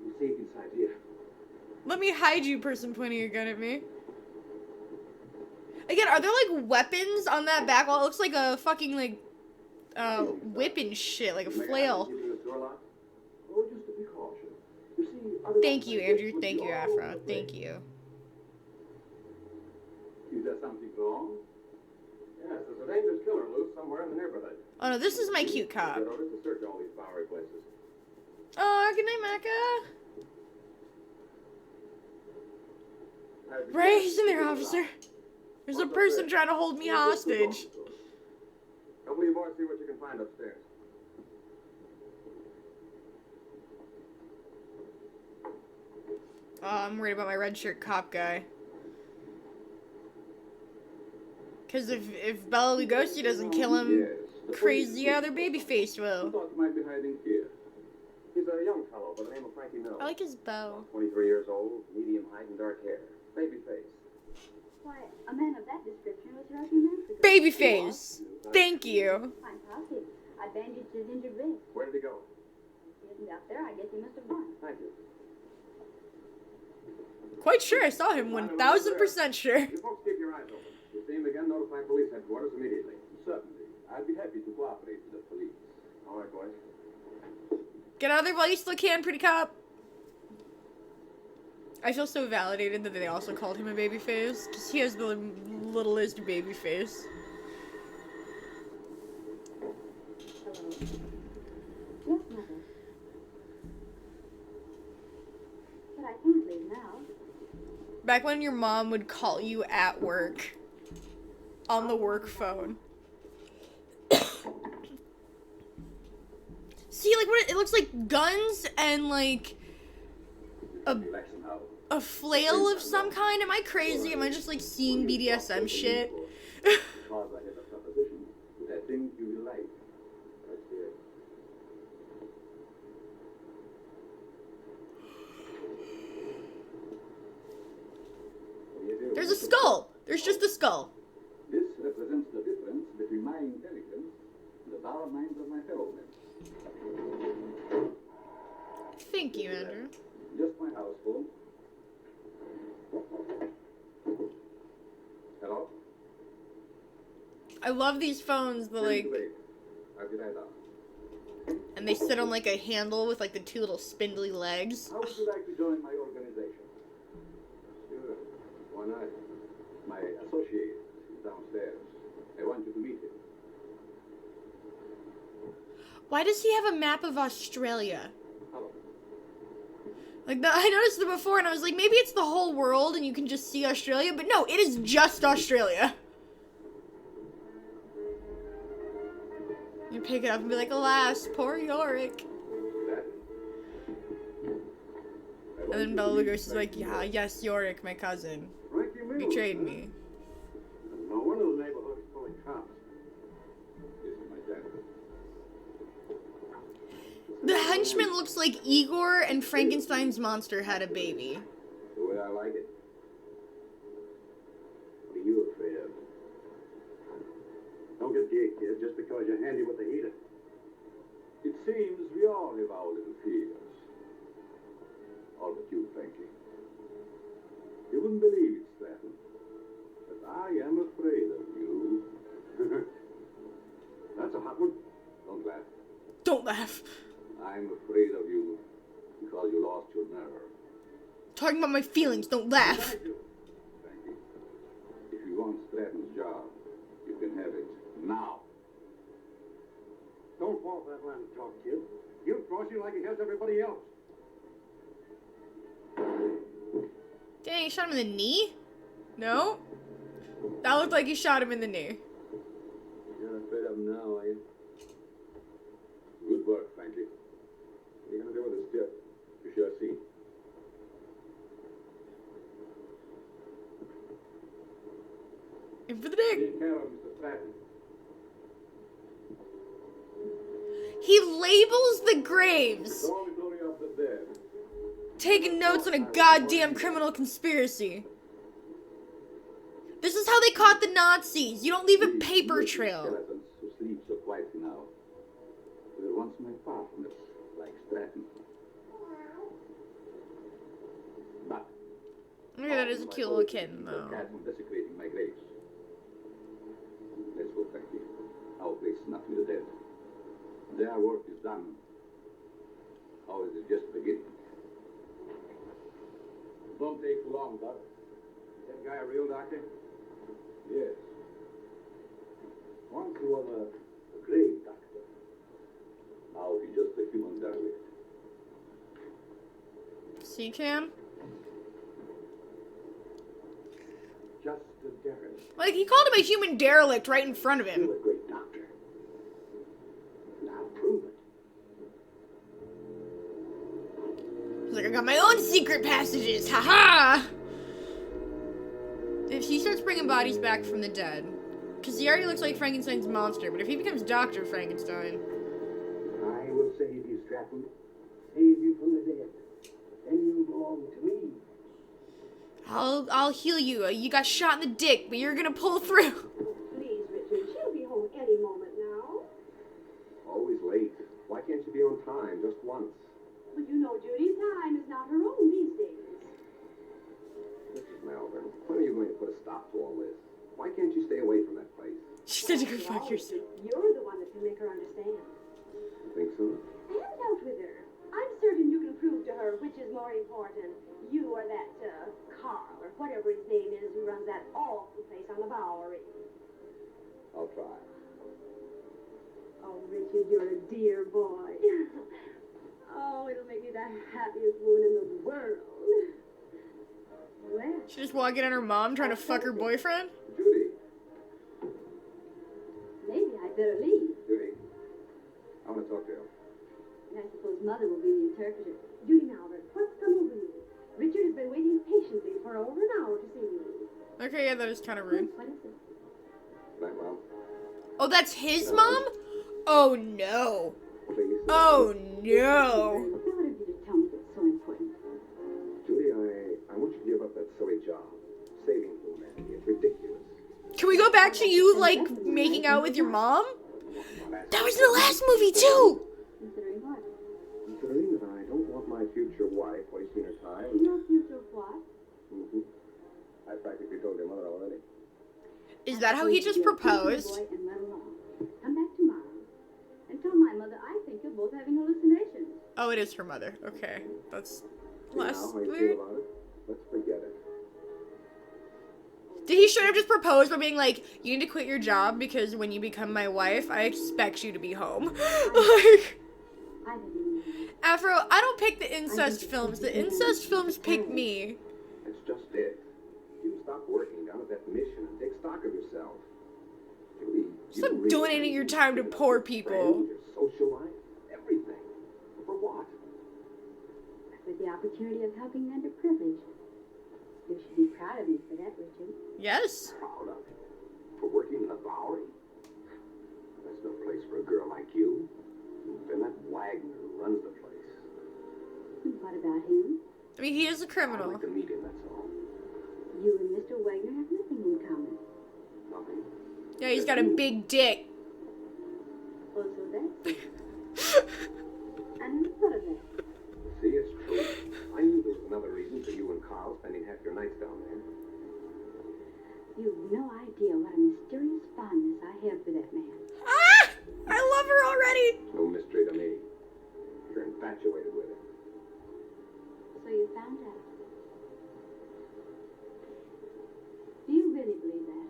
You safe inside here. Let me hide you, person pointing your gun at me. Again, are there like weapons on that back wall? It looks like a fucking like whip and shit, like a flail. Oh, just to be cautious. You see, Thank you, Andrew. Thank you, Afro. Thank you. Is there something wrong? Yes, there's a dangerous killer loose somewhere in the neighborhood. Oh no, this is my cute cop. Get orders to search all these Bowery places. Oh, good night, Mecca. Right, he's in there, officer. There's a person trying to hold me hostage. Couple of you boys see what you can find upstairs. Oh, I'm worried about my red shirt cop guy. Because if Bela Lugosi doesn't kill him, crazy other babyface Who will. thought you might be hiding here? He's a young fellow by the name of Frankie Mills. I like his bow. 23 years old, medium height and dark hair. Baby face. Why, a man of that description was here a few minutes ago. Babyface. Thank you. I'm positive. I bandaged his injured wrist. Where did he go? He isn't out there. I guess he must have run. Thank you. Quite sure I saw him. 1,000% sure. You folks keep your eyes open. If you see him again, notify police headquarters immediately. Certainly. I'd be happy to cooperate with the police. All right, boys. Get out of there while you still can, pretty cop. I feel so validated that they also called him a babyface, because he has the littlest baby face. Hello. Yes, Mother. But I can't leave now. Back when your mom would call you at work on the work phone. See, like, what it looks like guns and, like, a flail of some kind. Am I crazy? Am I just, like, seeing BDSM shit? Because I have a supposition that I think you will like. Let's hear it. What do you do? There's a skull. There's just a skull. This represents the difference between my intelligence and the dull minds of my fellow men. Thank you, Andrew. Just my house phone. Hello? I love these phones, but like, How can I help? and they sit on like a handle with like the two little spindly legs. How would you like to join my organization? Sure. Why not? My associate is downstairs. I want you to meet him. Why does he have a map of Australia? Hello. Like, I noticed it before, and I was like, maybe it's the whole world, and you can just see Australia, but no, it is just Australia. You pick it up and be like, alas, poor Yorick. And then Bela Lugos is like, yeah, yes, Yorick, my cousin, betrayed me. No wonder the neighborhood is full of cops. This is my dad. The henchman looks like Igor and Frankenstein's monster had a baby. The way I like it. What are you afraid of? Don't get gay, kid, just because you're handy with the heater. It seems we all have our little fears. All but you, Frankie. You wouldn't believe it, Stratton, but I am afraid of you. That's a hot one. Don't laugh. Don't laugh. I'm afraid of you because you lost your nerve. Talking about my feelings, don't laugh. Frankie, if you want Stratton's job, you can have it now. Don't fall for that line of talk, kid. He'll cross you like he has everybody else. Dang, he shot him in the knee? No? That looked like he shot him in the knee. You're not afraid of him now, are you? Good work, Frankie. What are you going to do with this tip? You shall see. In for the dick. Take care of Mr. Stratton. He labels the graves. To all the glory of the dead. Taking notes on a goddamn criminal conspiracy. This is how they caught the Nazis. You don't leave a paper trail. Skeletons who sleep so quietly now. We were once my partners, like Stratton. But Look at that, is a cute little kitten, though. cats were desecrating my graves. Let's go, Frankie. Our place is not with the dead. Their work is done. Ours is just beginning. Don't take too long, Doc. Is that guy a real doctor? Yes. Once he was a great doctor. Now he's just a human derelict. See, Cam? Just a derelict. Like, he called him a human derelict right in front of him. You're a great doctor. Now prove it. He's like, I got my own secret passages, haha! If he starts bringing bodies back from the dead, because he already looks like Frankenstein's monster, but if he becomes Dr. Frankenstein... I will save you, Stratton. Save you from the dead. Then you belong to me. I'll heal you. You got shot in the dick, but you're gonna pull through. Please, Richard, she'll be home any moment now. Always late. Why can't you be on time just once? But you know Judy's time is not her own these days. Mrs. Melbourne, when are you going to put a stop to all this? Why can't you stay away from that place? She said to go After fuck all, yourself. You're the one that can make her understand. You think so? Stand out with her. I'm certain you can prove to her which is more important. You or that, Carl, or whatever his name is, who runs that awful place on the Bowery. I'll try. Oh, Richard, you're a dear boy. Oh, it'll make me the happiest woman in the world. Well, She just walking on her mom trying to fuck her boyfriend? Judy! maybe I'd better leave. Judy, I want to talk to you. And I suppose Mother will be the interpreter. Judy Malvern, what's come over you? Richard has been waiting patiently for over an hour to see you. Okay, yeah, that is kind of rude. What is it? Night, Mom. Oh, that's his mom? Oh, no. Please. Oh, no. Now, what have you to tell me that's so important? Judy, I want you to give up that silly job. Saving humanity. It's ridiculous. Can we go back to you, like, making out with your mom? That was in the last movie, too. Considering what? Considering that I don't want my future wife wasting her time. Your future what? Mm-hmm. I practically told your mother already. Is that how he just proposed? Boy, and run along. Come back tomorrow and tell my mother I think you're both having hallucinations. Oh, it is her mother. Okay. That's See less now how you weird. feel about it? Let's forget it. Did he straight up just propose by being like, you need to quit your job because when you become my wife, I expect you to be home? Like, I didn't mean that. Afro, I don't pick the incest films. The incest films pick me. That's just it. You stop working down at that mission and take stock of yourself. Julie, Stop donating your time to poor people. Your social life, everything. For what? For the opportunity of helping the underprivileged. You should be proud of me for that, Richard. Yes. Proud of it. For working in the Bowery? That's no place for a girl like you. And that Wagner who runs the place. And what about him? I mean, he is a I'd criminal. like to meet him, that's all. You and Mr. Wagner have nothing in common. Nothing. Yeah, he's got a big dick. Also, that's it. I never thought of that. See, it's true. I knew there was another reason for you and Carl spending half your nights down there. You've no idea what a mysterious fondness I have for that man. Ah! I love her already. No mystery to me. You're infatuated with him. So you found out. Do you really believe that?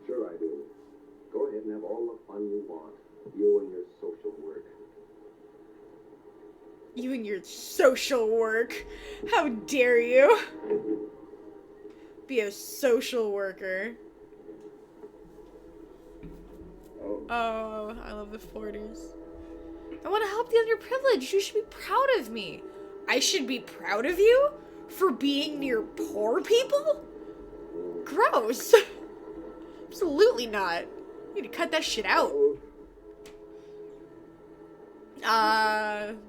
Sure I do. Go ahead and have all the fun you want. You and your social work. You and your social work. How dare you? Be a social worker. Oh, I love the 40s. I want to help the underprivileged. You should be proud of me. I should be proud of you? For being near poor people? Gross. Absolutely not. You need to cut that shit out.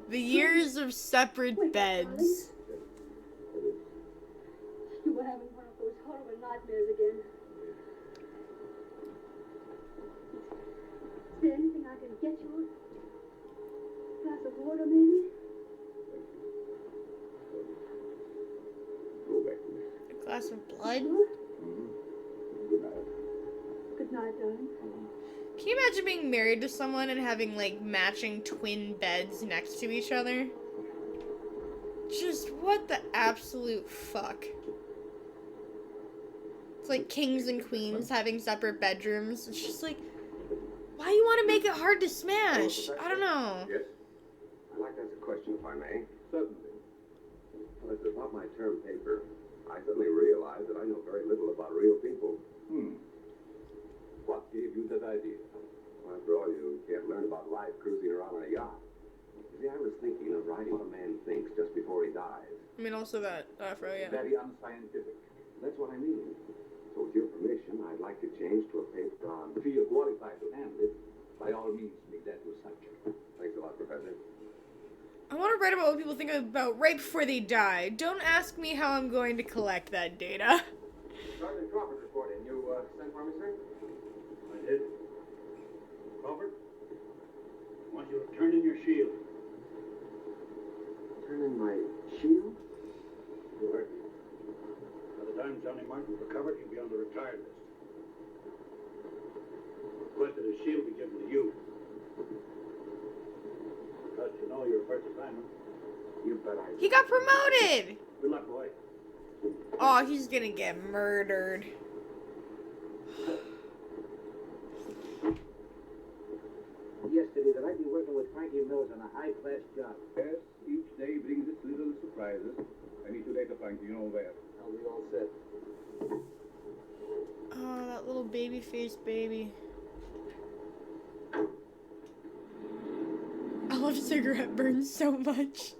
The years of separate beds. You were having one of those horrible nightmares again. Is there anything I can get you? A glass of water, maybe? Go back to me. A glass of blood? Good night. Good night, darling. Can you imagine being married to someone and having, like, matching twin beds next to each other? Just what the absolute fuck? It's like kings and queens having separate bedrooms. It's just like, why you want to make it hard to smash? I don't know. Yes? I'd like to ask a question, if I may. Certainly. Well, as about my term paper, I suddenly realized that I know very little about real people. What gave you that idea? Well, after all, you can't learn about life cruising around on a yacht. You see, I was thinking of writing what a man thinks just before he dies. I mean, also that Afro, yeah. Very unscientific. That's what I mean. So with your permission, I'd like to change to a paper on... If you're qualified to handle it, by all means, make that your subject. Thanks a lot, Professor. I want to write about what people think about right before they die. Don't ask me how I'm going to collect that data. Sergeant Crawford reporting. You sent for me, sir? I did. Crawford, I want you to turn in your shield. Turn in my shield? Sure. By the time Johnny Martin's recovered, he'll be on the retired list. Requested his shield be given to you. Because you know your first assignment. You bet I... He got promoted! Good luck, boy. Oh, he's gonna get murdered. Yesterday, that I'd been working with Frankie Mills on a high-class job. Yes, each day brings its little surprises. I need you later, Frank. You know that. I'll be all set. Oh, that little baby face baby. I love cigarette burns so much.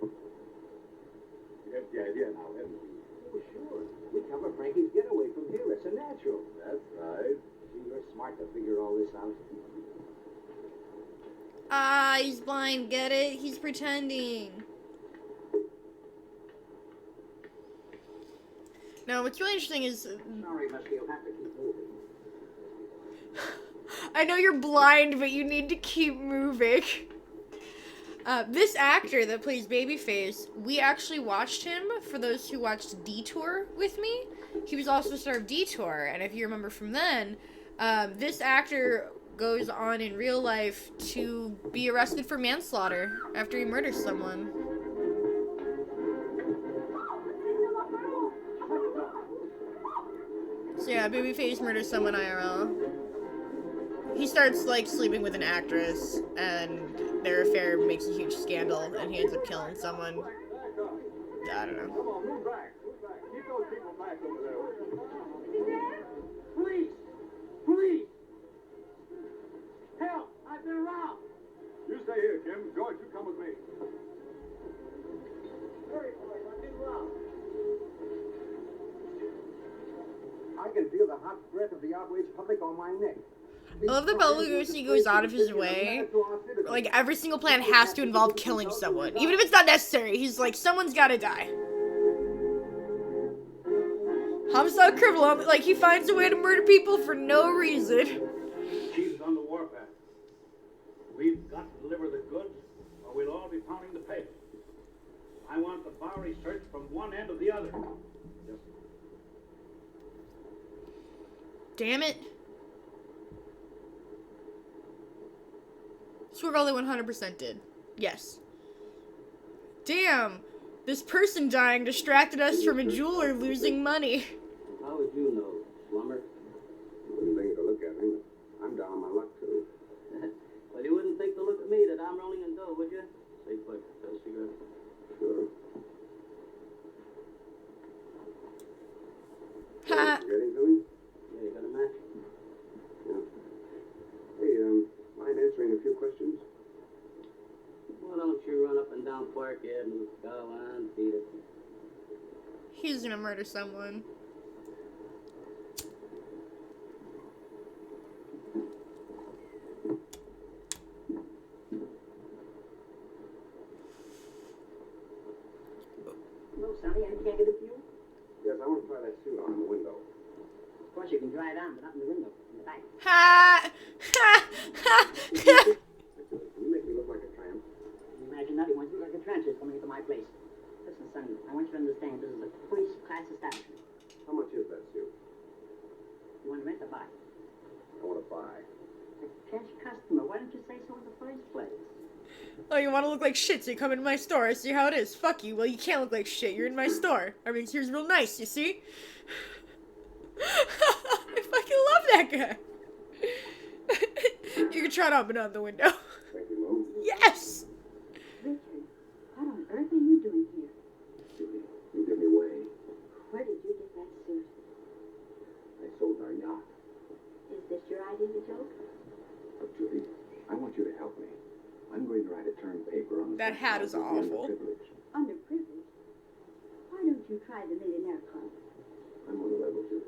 You have the idea now, haven't you? Oh, sure. We cover Frankie's getaway from here. It's a natural. That's right. See, you're smart to figure all this out. Ah, he's blind, get it? He's pretending. No, what's really interesting is... Sorry, Muskie, you'll have to keep moving. I know you're blind, but you need to keep moving. This actor that plays Babyface, we actually watched him for those who watched Detour with me. He was also the star of Detour, and if you remember from then, this actor goes on in real life to be arrested for manslaughter after he murders someone. So yeah, Babyface murders someone IRL. He starts, like, sleeping with an actress, and their affair makes a huge scandal, and he ends up killing someone. I don't know. Come on, move back. Move back. Keep those people back over there. Police! Police! Help! I've been robbed! You stay here, Jim. George, you come with me. Hurry, boys, I've been robbed. I can feel the hot breath of the outraged public on my neck. I love that Bela Lugosi goes out of his way. Like, every single plan has to involve killing someone. Even if it's not necessary, he's like, someone's gotta die. Homicide criminal, like, he finds a way to murder people for no reason. Chief's on the warpath. We've got to deliver the goods, or we'll all be pounding the pavement. I want the Bowery search from one end to the other. Yes. Damn it. Swervelli 100% did. Yes. Damn. This person dying distracted us from a jeweler losing money. How would you know, Slumber? Wouldn't think to look at me. I'm down on my luck, too. Well, you wouldn't think to look at me that I'm rolling in dough, would you? Say, quick, got a cigarette? Sure. Ha. Getting to me? Yeah, you got a match? Yeah. Hey, mind answering a few questions? Why don't you run up and down Park Avenue? Go on, beat it. He's gonna murder someone. No, Sonny, anything I can do for you? Yes, I want to try that suit on in the window. Of course, you can try it on, but not in the window, in the back. Ha! Ha! Ha! Can you make me look like a tramp? Imagine that, he wants you like a transit coming into my place. Listen, Sonny, I want you to understand this is a first-class establishment. How much is that suit? You want to rent or buy? I want to buy. A cash customer, why don't you say so in the first place? Oh, you want to look like shit, so you come into my store. I see how it is. Fuck you. Well, you can't look like shit. You're in my store. Everything's here's real nice, you see? I fucking love that guy. You can try it on, but not out the window. Thank you, Mom. Yes! Richard, what on earth are you doing here? Julie, you give me away. Where did you get that suit? I sold our yacht. Is this your idea of a joke? Look, Julie, I want you to help me. I'm going to write a term paper on That hat is awful. Underprivileged? Why don't you try the Millionaire Club? I'm on the level, Julie.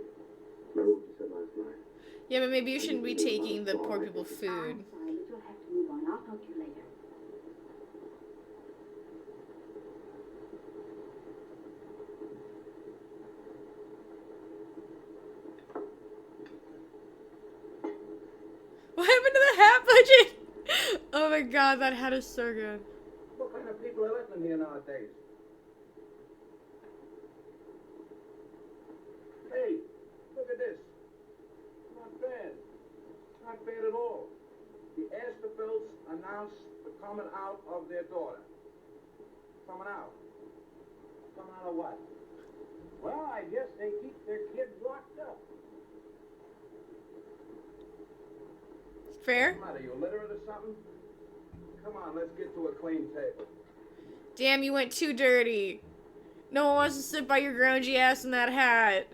Remember what you said last night? Yeah, but maybe you shouldn't be taking the poor people food. I'm sorry, but you'll have to move on. I'll talk to you later. What happened to the hat budget? Oh my god, that hat is so good. What kind of people are living here nowadays? Hey, look at this. Not bad. Not bad at all. The Asterbills announced the coming out of their daughter. Coming out. Coming out of what? Well, I guess they keep their kids locked up. Fair? What's the matter, you illiterate or something? Come on, let's get to a clean table. Damn, you went too dirty. No one wants to sit by your grungy ass in that hat.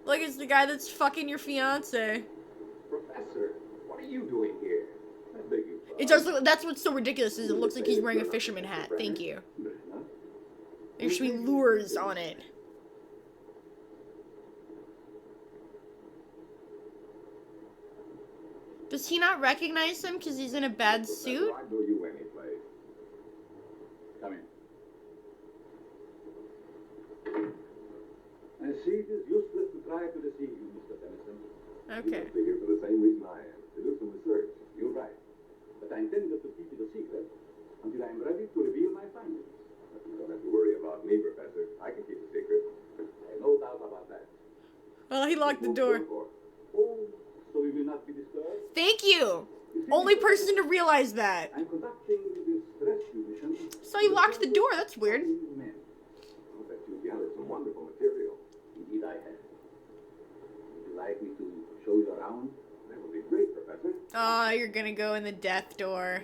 Like it's the guy that's fucking your fiance. Professor, what are you doing here? I beg you pardon. It does look, that's what's so ridiculous is it looks like he's wearing a fisherman hat. Thank you. Huh? There should be lures on it. Does he not recognize him because he's in a bad suit? I'd go you any place. Come in. I see it is useless to try to deceive you, Mr. Tennyson. Okay. You must be here for the same reason I am, to do some research. You're right. Well, he locked the door. Oh, so we will not be disturbed? Thank you! Only person to realize that. I'm conducting this rescue mission. So he locked the door, that's weird. Men. I'll bet you gathered some wonderful material. Indeed I have. Would you like me to show you around? That would be great, Professor. Oh, you're gonna go in the death door.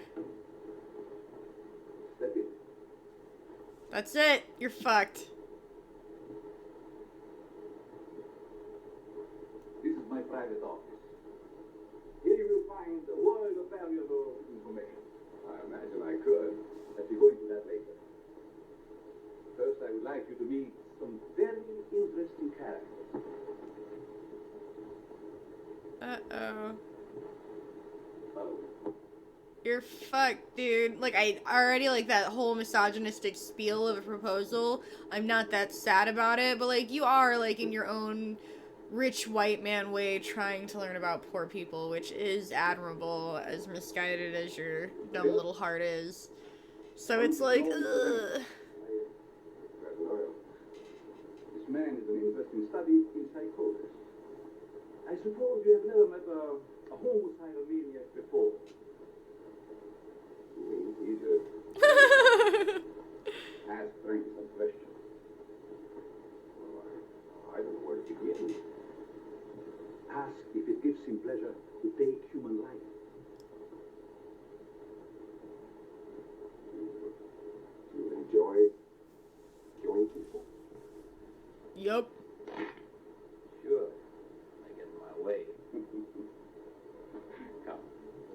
Step in. That's it. You're fucked. This is my private office. Here you will find a world of valuable information. I imagine I could. Let me go into that later. First, I would like you to meet some very interesting characters. Uh-oh. Oh, You're fucked, dude. Like, I already like that whole misogynistic spiel of a proposal. I'm not that sad about it, but like, you are like in your own rich white man way trying to learn about poor people, which is admirable, as misguided as your dumb little heart is. So it's like, ugh. There's an oil. this man is an interesting study in psychosis. I suppose you have never met a homicidal maniac before. He did. Ask Frank some questions. Well, I don't know where to begin. Ask if it gives him pleasure to take human life. You enjoy killing people? Yup. Sure. I get in my way. Come.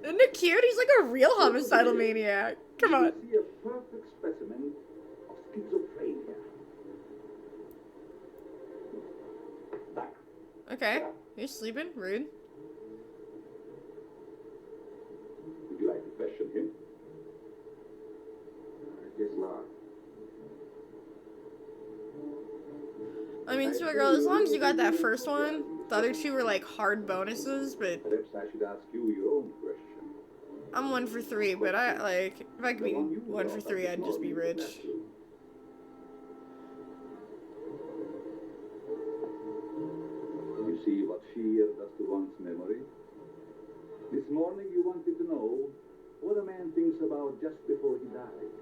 Isn't it cute? He's like a real homicidal maniac. Come on. You see a perfect specimen of schizophrenia. Back. Okay. You're sleeping? Rude. Would you like to question him? I guess not. I mean, sweet girl, as long as you got that first one, the other two were like hard bonuses, but Perhaps I should ask you your own question. I'm 1 for 3, but I like, if I could be 1 for 3, I'd just be rich. You see what fear does to one's memory? This morning you wanted to know what a man thinks about just before he dies.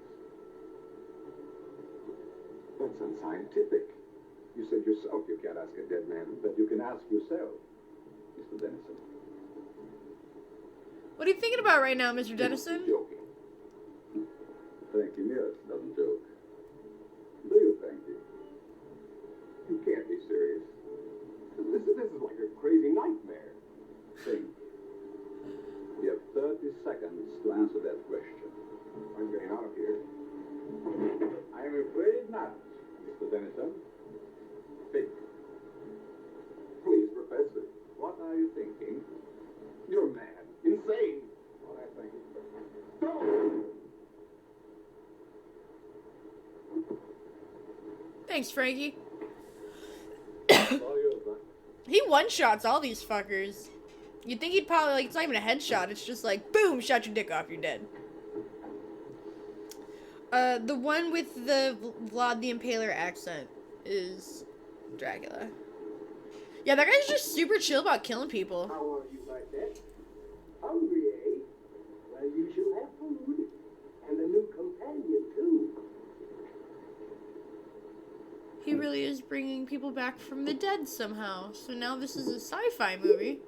That's unscientific. You said yourself you can't ask a dead man. But you can ask yourself, Mr. Dennison. What are you thinking about right now, Mr. Dennison? Joking. Frankie Mears doesn't joke. Do you, Frankie? You can't be serious. This is like a crazy nightmare. Think. You have 30 seconds to answer that question. I'm getting out of here. I am afraid not, Mr. Dennison. Think. Please, Professor. What are you thinking? You're mad. Insane. All right, Frankie. Go! Thanks, Frankie. All yours, huh? He one-shots all these fuckers. You'd think he'd probably, like, it's not even a headshot. It's just like, boom, shot your dick off, you're dead. The one with the Vlad the Impaler accent is Dracula. Yeah, that guy's just super chill about killing people. How are you like that? Hungry, eh? Well, you shall have food. And a new companion, too. He really is bringing people back from the dead somehow. So now this is a sci-fi movie.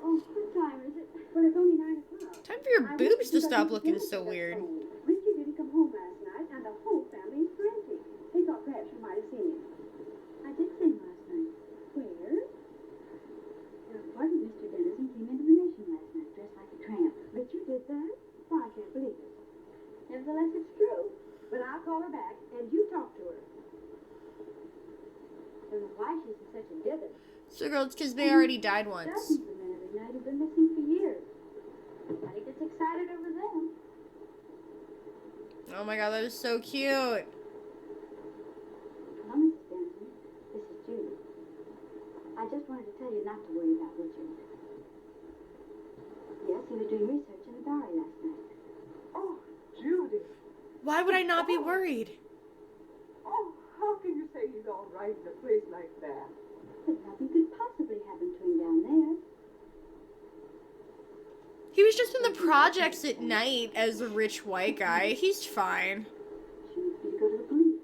Oh, what time is it? Well, it's only 9 o'clock. Time for your boobs to stop looking so weird. Richie didn't come home last night, and the whole family's frantic. They thought perhaps you might have seen him. I did see him last night. Where? Your partner, Mr. Dennison, came into the nation last night dressed like a tramp. Richard did that? Well, I can't believe it. Nevertheless, it's true. But I'll call her back, and you talk to her. I don't know why she's in such a dither. So, girl, it's because they already died once. Dozens of men every night have been missing for years. Nobody gets excited over them. Oh my god, that is so cute. Hello, Mrs. Dennison. This is Judy. I just wanted to tell you not to worry about Richard. Yes, he was doing research in the Bowery last night. Oh, Judy. Why would I not be worried? Oh, how can you say he's all right in a place like that? But nothing could possibly happen to him down there. He was just in the projects at night as a rich white guy. He's fine. She needs me to go to the police.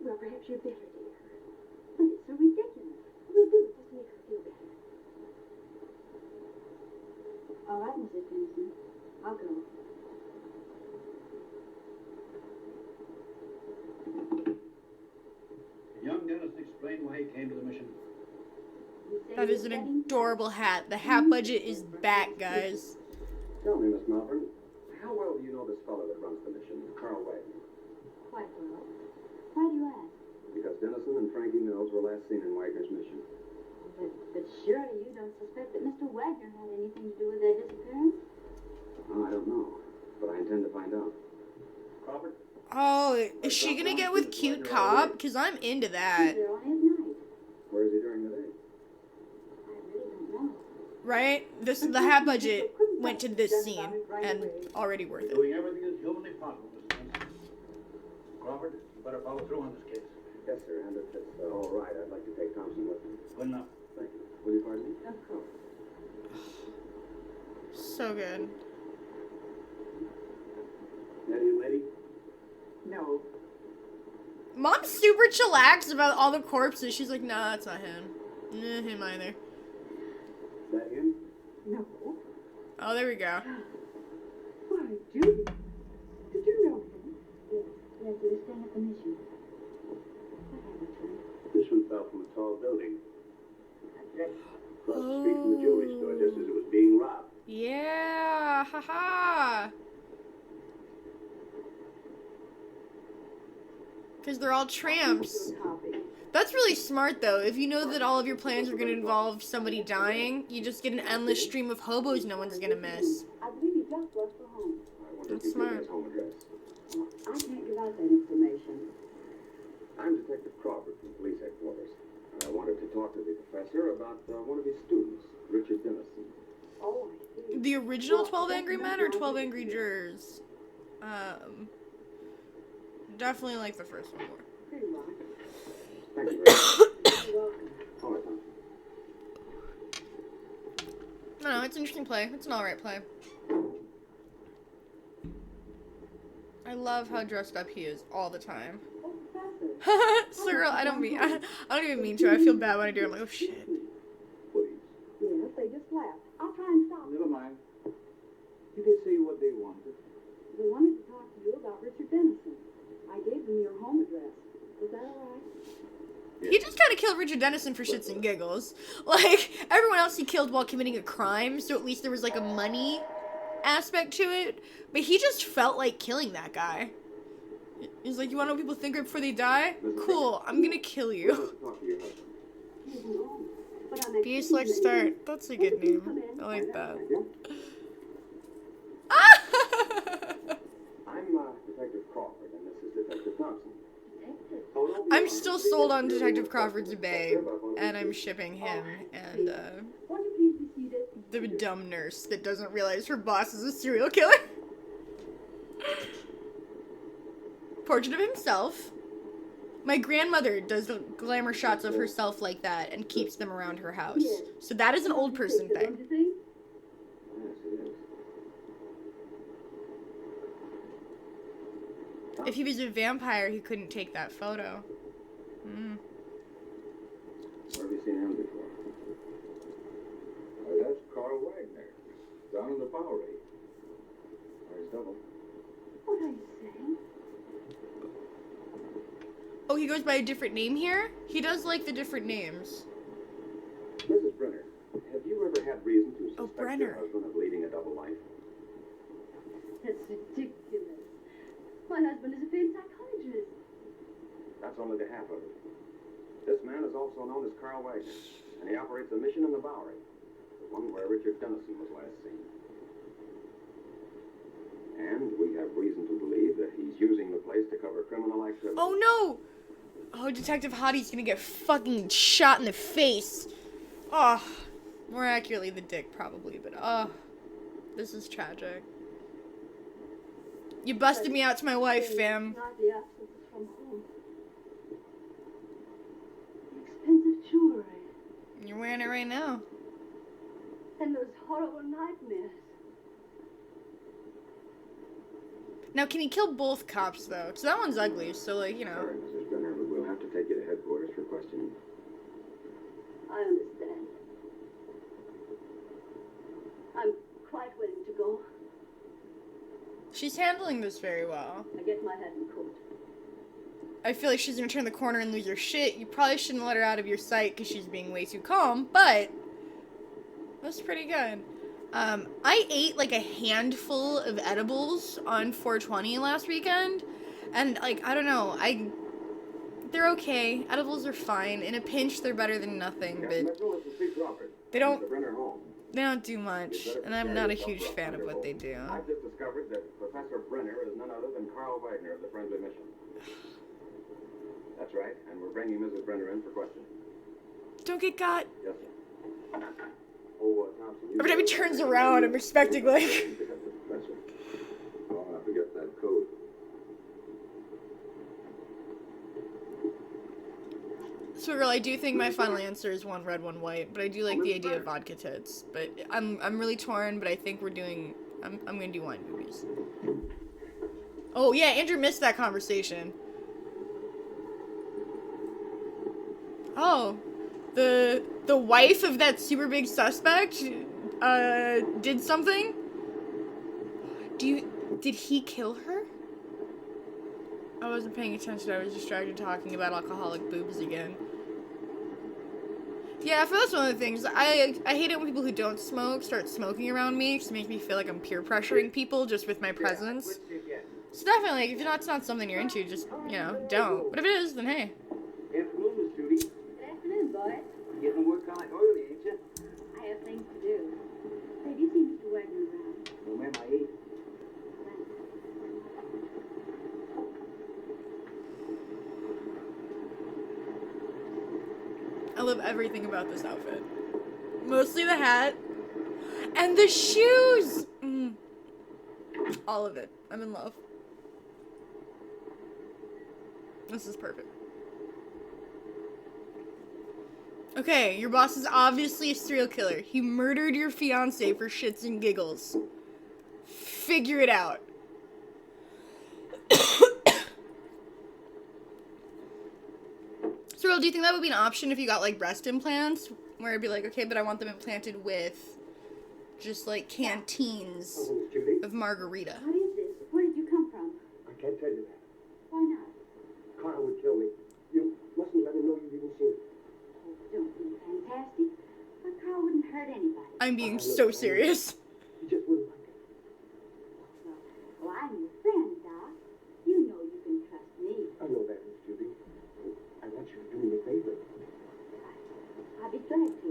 Well, perhaps you'd better, dear. But it's so ridiculous. We'll do it just to make her feel better. All right, Mrs. Dennison. I'll go. Young Dennison explained why he came to the mission. You say That you're is an studying? adorable hat. The hat budget is back, guys. Tell me, Miss Malvern, how well do you know this fellow that runs the mission, Carl Wagner? Quite well. Why do you ask? Because Dennison and Frankie Mills were last seen in Wagner's mission. But surely you don't suspect that Mr. Wagner had anything to do with their disappearance? Oh, I don't know, but I intend to find out. Crawford? Oh, is she gonna get with cute cop? Because I'm into that. He's there on his night. Where is he during the day? I really don't know. Right? The hat budget went to this scene, and already worth it. Doing everything as humanly possible, Mr. Dennison. Crawford, you better follow through on this case. Yes, sir, and if it's all right, I'd like to take Thompson with me. Good enough. Thank you. Will you pardon me? Of course. So good. Are you ready? No. Mom's super chillax about all the corpses. She's like, nah, that's not him. Nah, him either. Is that him? No. Oh, there we go. Why, Judy? Did you know him? Yes, he was staying at the mission. What happened to him? This one fell from a tall building. Across the street from the jewelry store just as it was being robbed. Yeah, haha. Because they're all tramps. Copy. That's really smart, though. If you know that all of your plans are going to involve somebody dying, you just get an endless stream of hobos no one's going to miss. I believe he just left for home. I wonder That's if you smart. give his home address. Well, I can't give out that information. I'm Detective Crawford from police headquarters. I wanted to talk to the professor about one of his students, Richard Dennison. Oh, I see. The original 12 Angry Men or 12 Angry Jurors? Definitely like the first one more. Pretty well. Thank you very much. You're welcome. All right, Tom. No, it's an interesting play. It's an alright play. I love how dressed up he is all the time. Oh, Professor. Cyril, I don't even mean to. I feel bad when I do it. I'm like, oh shit. Please. Yes, they just left. I'll try and stop them. Never mind. You can see what they wanted. They wanted to talk to you about Richard Dennison. I gave them your home address. Is that all right? He just kind of killed Richard Dennison for shits and giggles. Like, everyone else he killed while committing a crime, so at least there was like a money aspect to it. But he just felt like killing that guy. He's like, you want to know what people think right before they die? Cool, I'm gonna kill you. Talk to your husband. He's home. But I'm Be a slow start. That's a good name. I like that. Thank you. Ah! I'm Detective Crawford, and this is Detective Thompson. Detective. Oh, don't be I'm alarmed. still sold on Detective Crawford's babe, and I'm shipping him and Won't you please be seated? the dumb nurse that doesn't realize her boss is a serial killer. Portrait of himself. My grandmother does the glamour shots of herself like that and keeps them around her house. So that is an old person thing. Don't you think? Yes, it is. If he was a vampire, he couldn't take that photo. Mm. Where have you seen him before? That's Carl Wagner, down in the Bowery. Where's Double? What are you saying? Oh, he goes by a different name here? He does like the different names. Mrs. Brenner, have you ever had reason to Oh, suspect Brenner. your husband of leading a double life? That's ridiculous. My husband is a paid psychologist. That's only the half of it. This man is also known as Carl Wagner, and he operates a mission in the Bowery, the one where Richard Dennison was last seen. And we have reason to believe that he's using the place to cover criminal activity. Oh no! Oh, Detective Hottie's gonna get fucking shot in the face. Oh, more accurately the dick probably, but oh, this is tragic. You busted me out to my wife, fam. Not the absences from home. Expensive jewelry. You're wearing it right now. And those horrible nightmares. Now, can he kill both cops, though? Because that one's ugly, so, like, you know. Sorry, Mrs. Brenner, but we'll have to take you to headquarters for questioning. I understand. I'm quite willing to go. She's handling this very well. I get my hat and coat. I feel like she's gonna turn the corner and lose her shit. You probably shouldn't let her out of your sight because she's being way too calm, but that's pretty good. I ate like a handful of edibles on 420 last weekend, and like, I don't know, they're okay. Edibles are fine. In a pinch, they're better than nothing, but they don't do much, and I'm not a huge fan of what they do. I've just discovered that Professor Brenner is none other than Carl Wagner of the Friendly Mission. That's right, and we're bringing Mrs. Brenner in for questioning. Don't get got. Yes, sir. Oh, Thompson, Every time he turns around, I'm expecting like. Professor, I'll have to get that code. So, girl, I do think my final answer is one red, one white, but I do like the idea of vodka tits. But I'm really torn, but I think I'm gonna do wine boobies. Oh yeah, Andrew missed that conversation. Oh, the wife of that super big suspect, did something? Did he kill her? I wasn't paying attention, I was distracted talking about alcoholic boobs again. Yeah, I feel that's one of the things. I hate it when people who don't smoke start smoking around me, because it makes me feel like I'm peer pressuring people just with my presence. So definitely, like, if it's not something you're into, just, you know, don't. But if it is, then hey. Afternoon, Miss Judy. Good afternoon, boy. Getting work kind of early, ain't you? I have things to do. Say, do you see Mr. Wagner around? No, ma'am, I ate. I love everything about this outfit. Mostly the hat. And the shoes! All of it. I'm in love. This is perfect. Okay, your boss is obviously a serial killer. He murdered your fiance for shits and giggles. Figure it out. So, do you think that would be an option if you got, like, breast implants? Where it'd be like, okay, but I want them implanted with just, like, canteens Oh, Miss Judy. of margarita. What is this? Where did you come from? I can't tell you that. Why not? Carl would kill me. You mustn't let him know you've even seen it. Oh, don't be fantastic. But Carl wouldn't hurt anybody. I'm being so serious. He just wouldn't like it. Well, I'm your friend, Doc. You know you can trust me. I know that, Miss Judy. I want you to do me a favor. I'll be glad to.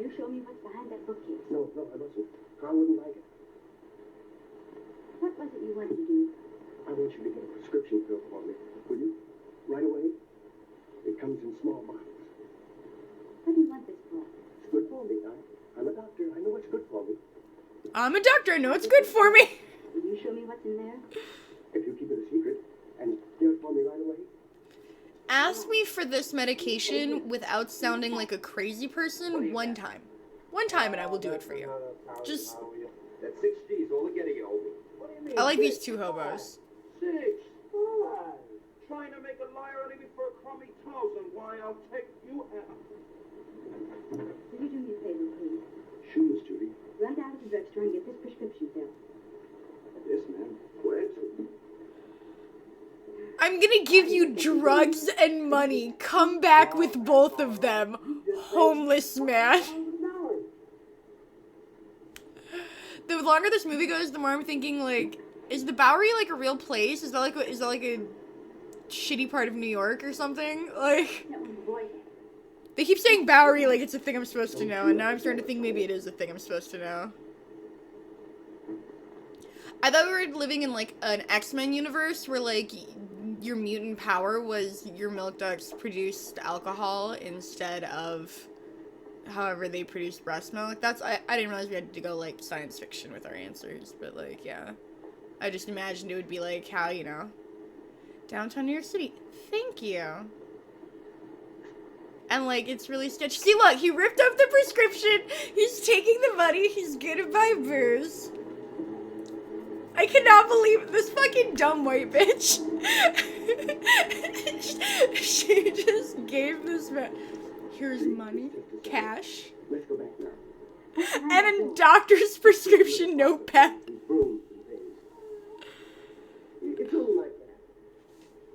You show me what's behind that bookcase. No, I mustn't. Carl wouldn't like it. What was it you wanted to do? I want you to get a prescription pill for me. Will you? Right away? It comes in small bottles. What do you want this for? It's good for me. I'm a doctor. I know it's good for me. I'm a doctor. I know it's good for me. Will you show me what's in there? If you keep it a secret and get it for me right away. Ask me for this medication without sounding like a crazy person one time. One time and I will do it for you. Just, That's 6 G's altogether, you owe me. What do you mean? I like these two hobos. 6, 5. Trying to make a liar out of me for a crummy thousand. Why, I'll take you out. Will you do me a favor, please? Sure, Miss Judy. Run down to the drugstore and get this prescription pill. Yes, ma'am. Where to? I'm gonna give you drugs and money. Come back with both of them. Homeless man. The longer this movie goes, the more I'm thinking, like, is the Bowery, like, a real place? Is that like a shitty part of New York or something? Like, That one, boy. they keep saying Bowery like it's a thing I'm supposed to know, and now I'm starting to think maybe it is a thing I'm supposed to know. I thought we were living in, like, an X-Men universe where, like, your mutant power was your milk ducts produced alcohol instead of however they produced breast milk. I didn't realize we had to go, like, science fiction with our answers, but, like, yeah. I just imagined it would be, like, how, you know, downtown New York City. Thank you. And, like, it's really sketchy. See, look, he ripped up the prescription. He's taking the money. He's gonna buy booze. I cannot believe this fucking dumb white bitch. She just gave this man. Here's money, cash, Let's go back now. and a doctor's prescription notepad. Brooms and things. It's only like that.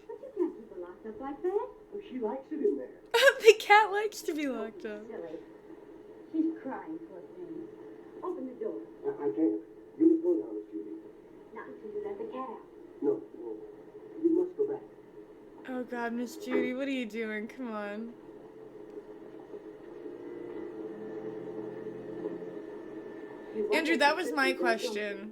But you can't keep her locked up like that. Oh, she likes it in there. The cat likes to be locked up. Silly. She's crying, poor thing. Open the door. I can't. You must go now, Miss Judy. Not until you let the cat out. No. You must go back. Oh God, Miss Judy, what are you doing? Come on. Andrew, that was my question.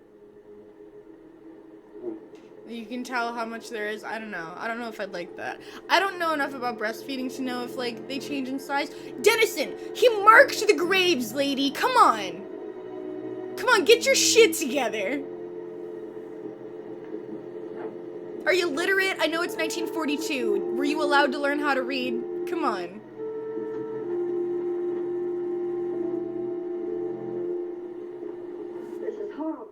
You can tell how much there is. I don't know. I don't know if I'd like that. I don't know enough about breastfeeding to know if, like, they change in size. Dennison, he marked the graves, lady. Come on. Come on, get your shit together. Are you literate? I know it's 1942. Were you allowed to learn how to read? Come on. This is horrible.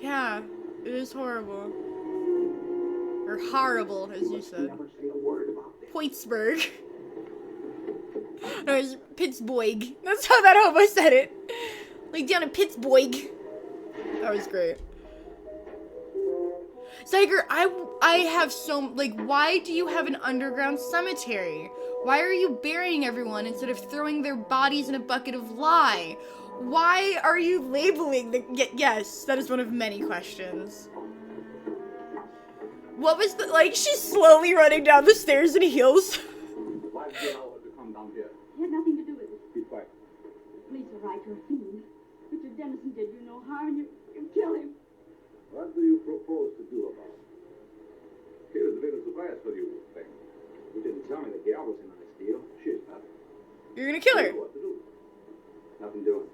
Yeah, it is horrible. Or horrible, as you said. Never say a word about this. Pittsburgh. No, it's Pittsburgh. That's how that homo said it. Like down in Pittsburgh. That was great. Zeiger, I have so, like, why do you have an underground cemetery? Why are you burying everyone instead of throwing their bodies in a bucket of lye? Why are you labeling the, yes, that is one of many questions. What was the, like, she's slowly running down the stairs in heels. Why did you allow her to come down here? It had nothing to do with it. Be quiet. Police are right, you're a fiend. Richard Dennison did you no harm, and you killed him. What do you propose to do about it? Here's a little surprise for you, thing. You didn't tell me the gal was in on this deal. She's not. You're gonna kill her. You know what to do. Nothing doing.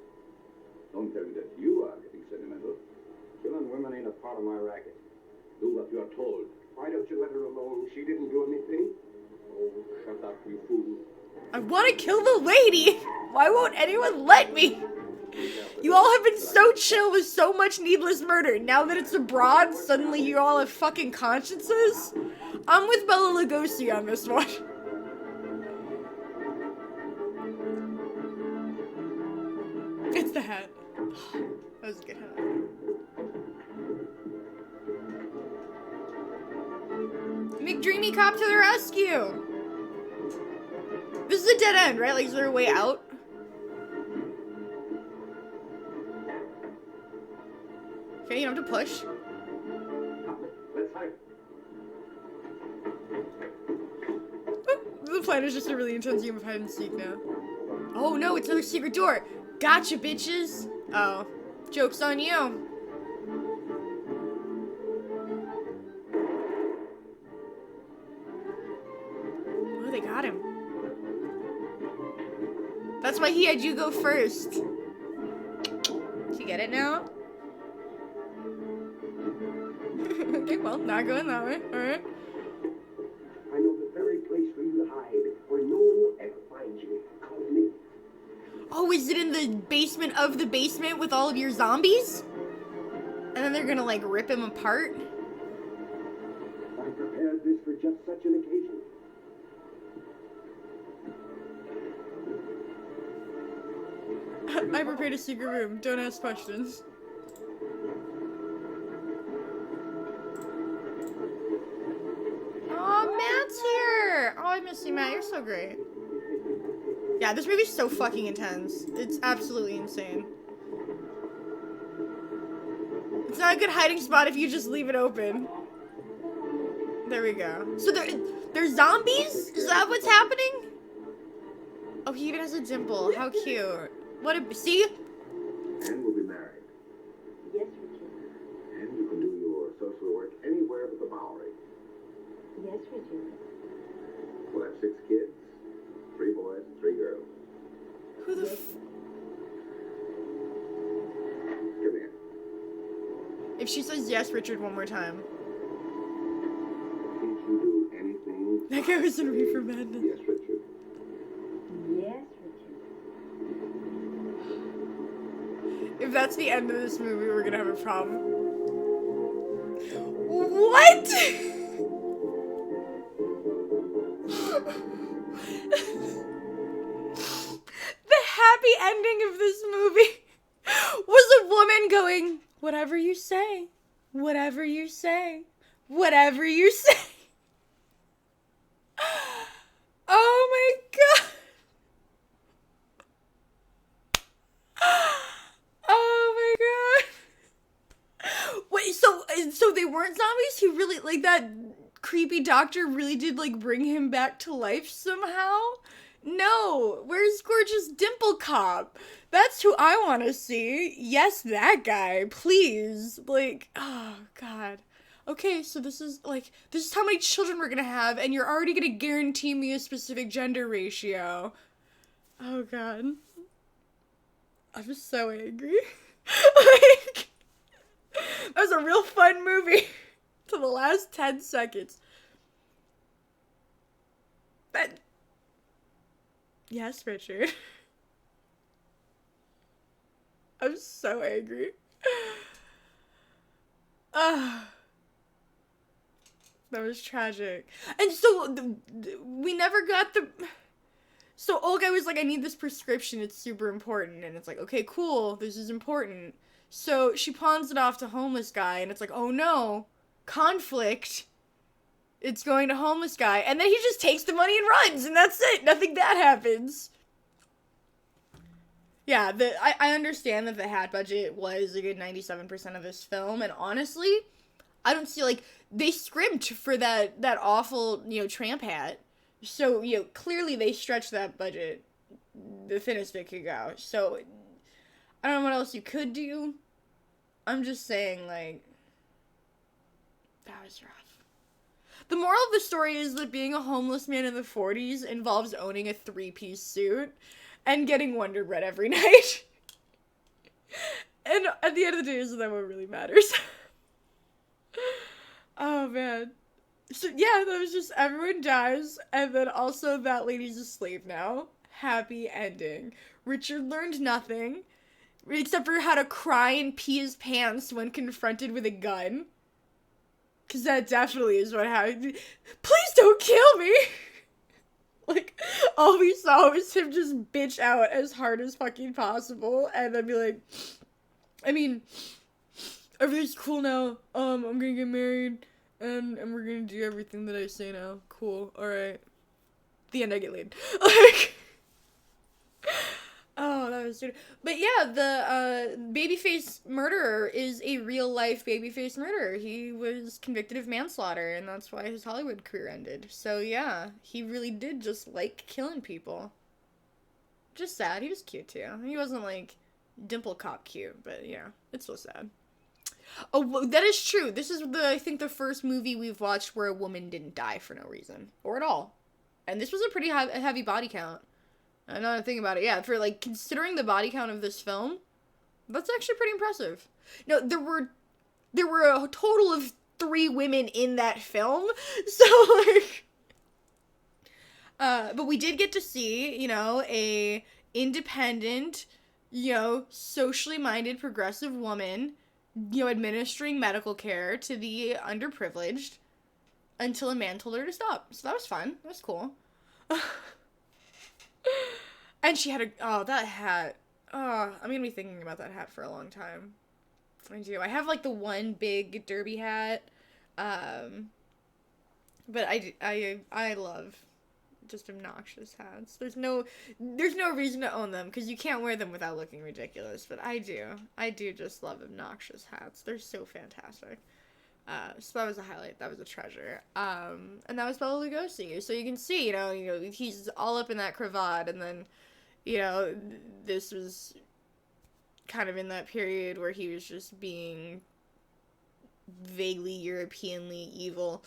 Don't tell me that you are getting sentimental. Killing women ain't a part of my racket. Do what you are told. Why don't you let her alone? She didn't do anything. Oh, shut up, you fool. I want to kill the lady. Why won't anyone let me? You all have been so chill with so much needless murder. Now that it's abroad, suddenly you all have fucking consciences? I'm with Bela Lugosi on this one. It's the hat. That was a good hat. McDreamy cop to the rescue! This is a dead end, right? Like, is there a way out? Okay, you don't have to push. Let's hide. The plan is just a really intense game of hide and seek now. Oh no, it's another secret door! Gotcha, bitches! Oh. Joke's on you. Oh, they got him. That's why he had you go first. Do you get it now? Okay, well, not going that way. Alright. I know the very place for you to hide, where no one will ever find you. Call me. Oh, is it in the basement of the basement with all of your zombies? And then they're gonna, like, rip him apart? I prepared this for just such an occasion. I prepared a secret room. Don't ask questions. Oh, Matt's here! Oh, I miss you, Matt. You're so great. Yeah, this movie's so fucking intense. It's absolutely insane. It's not a good hiding spot if you just leave it open. There we go. So they're zombies? Is that what's happening? Oh, he even has a dimple. How cute. What a, see? And we'll be married. Yes, Richard. And you can do your social work anywhere but the Bowery. Yes, Richard. We'll have 6 kids. 3 boys and 3 girls. Who the Come here. If she says yes, Richard, one more time. Can't you do anything? That goes in Reefer Madness. Yes, Richard. Yes, Richard. If that's the end of this movie, we're gonna have a problem. What? The happy ending of this movie was a woman going, whatever you say, whatever you say, whatever you say. Oh my god. Oh my god. Wait, so they weren't zombies? He really, like, that creepy doctor really did, like, bring him back to life somehow? No, where's gorgeous Dimple Cop? That's who I want to see. Yes, that guy, please. Like, oh god. Okay, so this is how many children we're gonna have, and you're already gonna guarantee me a specific gender ratio. Oh god. I'm just so angry. Like, that was a real fun movie. To the last 10 seconds. But yes, Richard. I'm so angry. That was tragic. And so we never got the. So Olga was like, I need this prescription. It's super important. And it's like, okay, cool. This is important. So she pawns it off to homeless guy, and it's like, oh no, conflict. It's going to homeless guy, and then he just takes the money and runs, and that's it. Nothing bad happens. Yeah, I understand that the hat budget was a good 97% of this film, and honestly, I don't see, like, they scrimped for that awful, tramp hat. So, clearly they stretched that budget the thinnest it could go. So, I don't know what else you could do. I'm just saying, like, that was rough. The moral of the story is that being a homeless man in the 40s involves owning a 3-piece suit and getting Wonder Bread every night. And at the end of the day, isn't that what really matters? Oh, man. So, yeah, that was just everyone dies, and then also that lady's a slave now. Happy ending. Richard learned nothing, except for how to cry and pee his pants when confronted with a gun. Because that definitely is what happened. Please don't kill me! Like, all we saw was him just bitch out as hard as fucking possible, and then be like, I mean, everything's cool now, I'm gonna get married, and we're gonna do everything that I say now. Cool, alright. The end, I get laid. Like, oh, that was stupid. But yeah, the babyface murderer is a real-life babyface murderer. He was convicted of manslaughter, and that's why his Hollywood career ended. So yeah, he really did just like killing people. Just sad. He was cute, too. He wasn't, like, Dimple Cop cute, but yeah, it's so sad. Oh, that is true. This is, I think, the first movie we've watched where a woman didn't die for no reason. Or at all. And this was a pretty heavy body count. Another thing about it, yeah, for, like, considering the body count of this film, that's actually pretty impressive. No, there were a total of 3 women in that film, so, like, but we did get to see, a independent, socially minded, progressive woman, administering medical care to the underprivileged until a man told her to stop. So that was fun. That was cool. And she had that hat. I'm gonna be thinking about that hat for a long time. I do. I have, like, the one big derby hat. But I love just obnoxious hats. There's no reason to own them, because you can't wear them without looking ridiculous, but I do just love obnoxious hats. They're so fantastic. So that was a highlight. That was a treasure. And that was Bela Lugosi. So you can see, he's all up in that cravat, and then, this was kind of in that period where he was just being vaguely Europeanly evil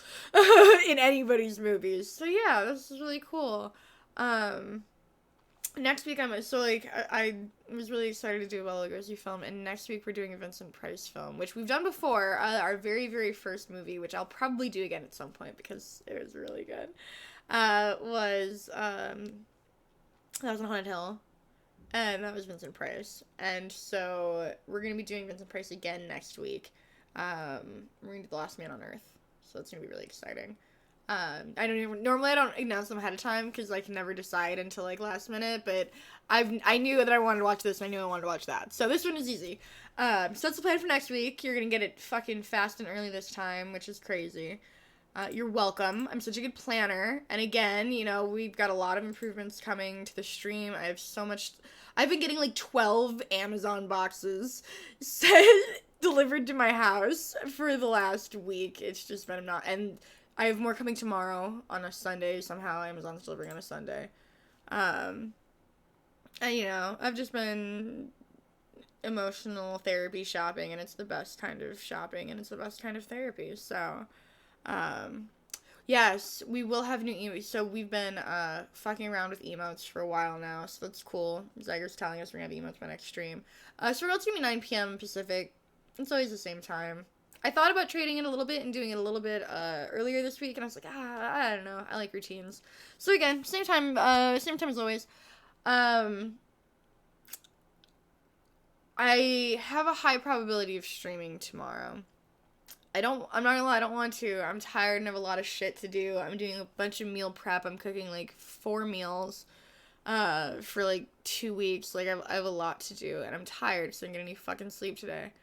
in anybody's movies. So yeah, this is really cool. Next week I was really excited to do a Bela Lugosi film, and next week we're doing a Vincent Price film, which we've done before, our very, very first movie, which I'll probably do again at some point because it was really good. was that was on Haunted Hill, and that was Vincent Price. And so we're gonna be doing Vincent Price again next week. We're gonna do The Last Man on Earth, so it's gonna be really exciting. I don't announce them ahead of time because I can never decide until like last minute. But I knew that I wanted to watch this, and I knew I wanted to watch that. So this one is easy. So that's the plan for next week. You're gonna get it fucking fast and early this time, which is crazy. You're welcome. I'm such a good planner. And again, we've got a lot of improvements coming to the stream. I have so much. I've been getting like 12 Amazon boxes delivered to my house for the last week. It's just been not. And I have more coming tomorrow on a Sunday. Somehow Amazon's delivering on a Sunday. And I've just been emotional therapy shopping, and it's the best kind of shopping, and it's the best kind of therapy. So, yes, we will have new emotes. So we've been fucking around with emotes for a while now, so that's cool. Zyger's telling us we're gonna have emotes by next stream. So it's gonna be 9 p.m. Pacific. It's always the same time. I thought about trading it a little bit and doing it a little bit earlier this week, and I was like, I don't know. I like routines. So again, same time as always. I have a high probability of streaming tomorrow. I'm not gonna lie, I don't want to. I'm tired and have a lot of shit to do. I'm doing a bunch of meal prep. I'm cooking like 4 meals for like 2 weeks. Like I have a lot to do, and I'm tired, so I'm gonna need fucking sleep today.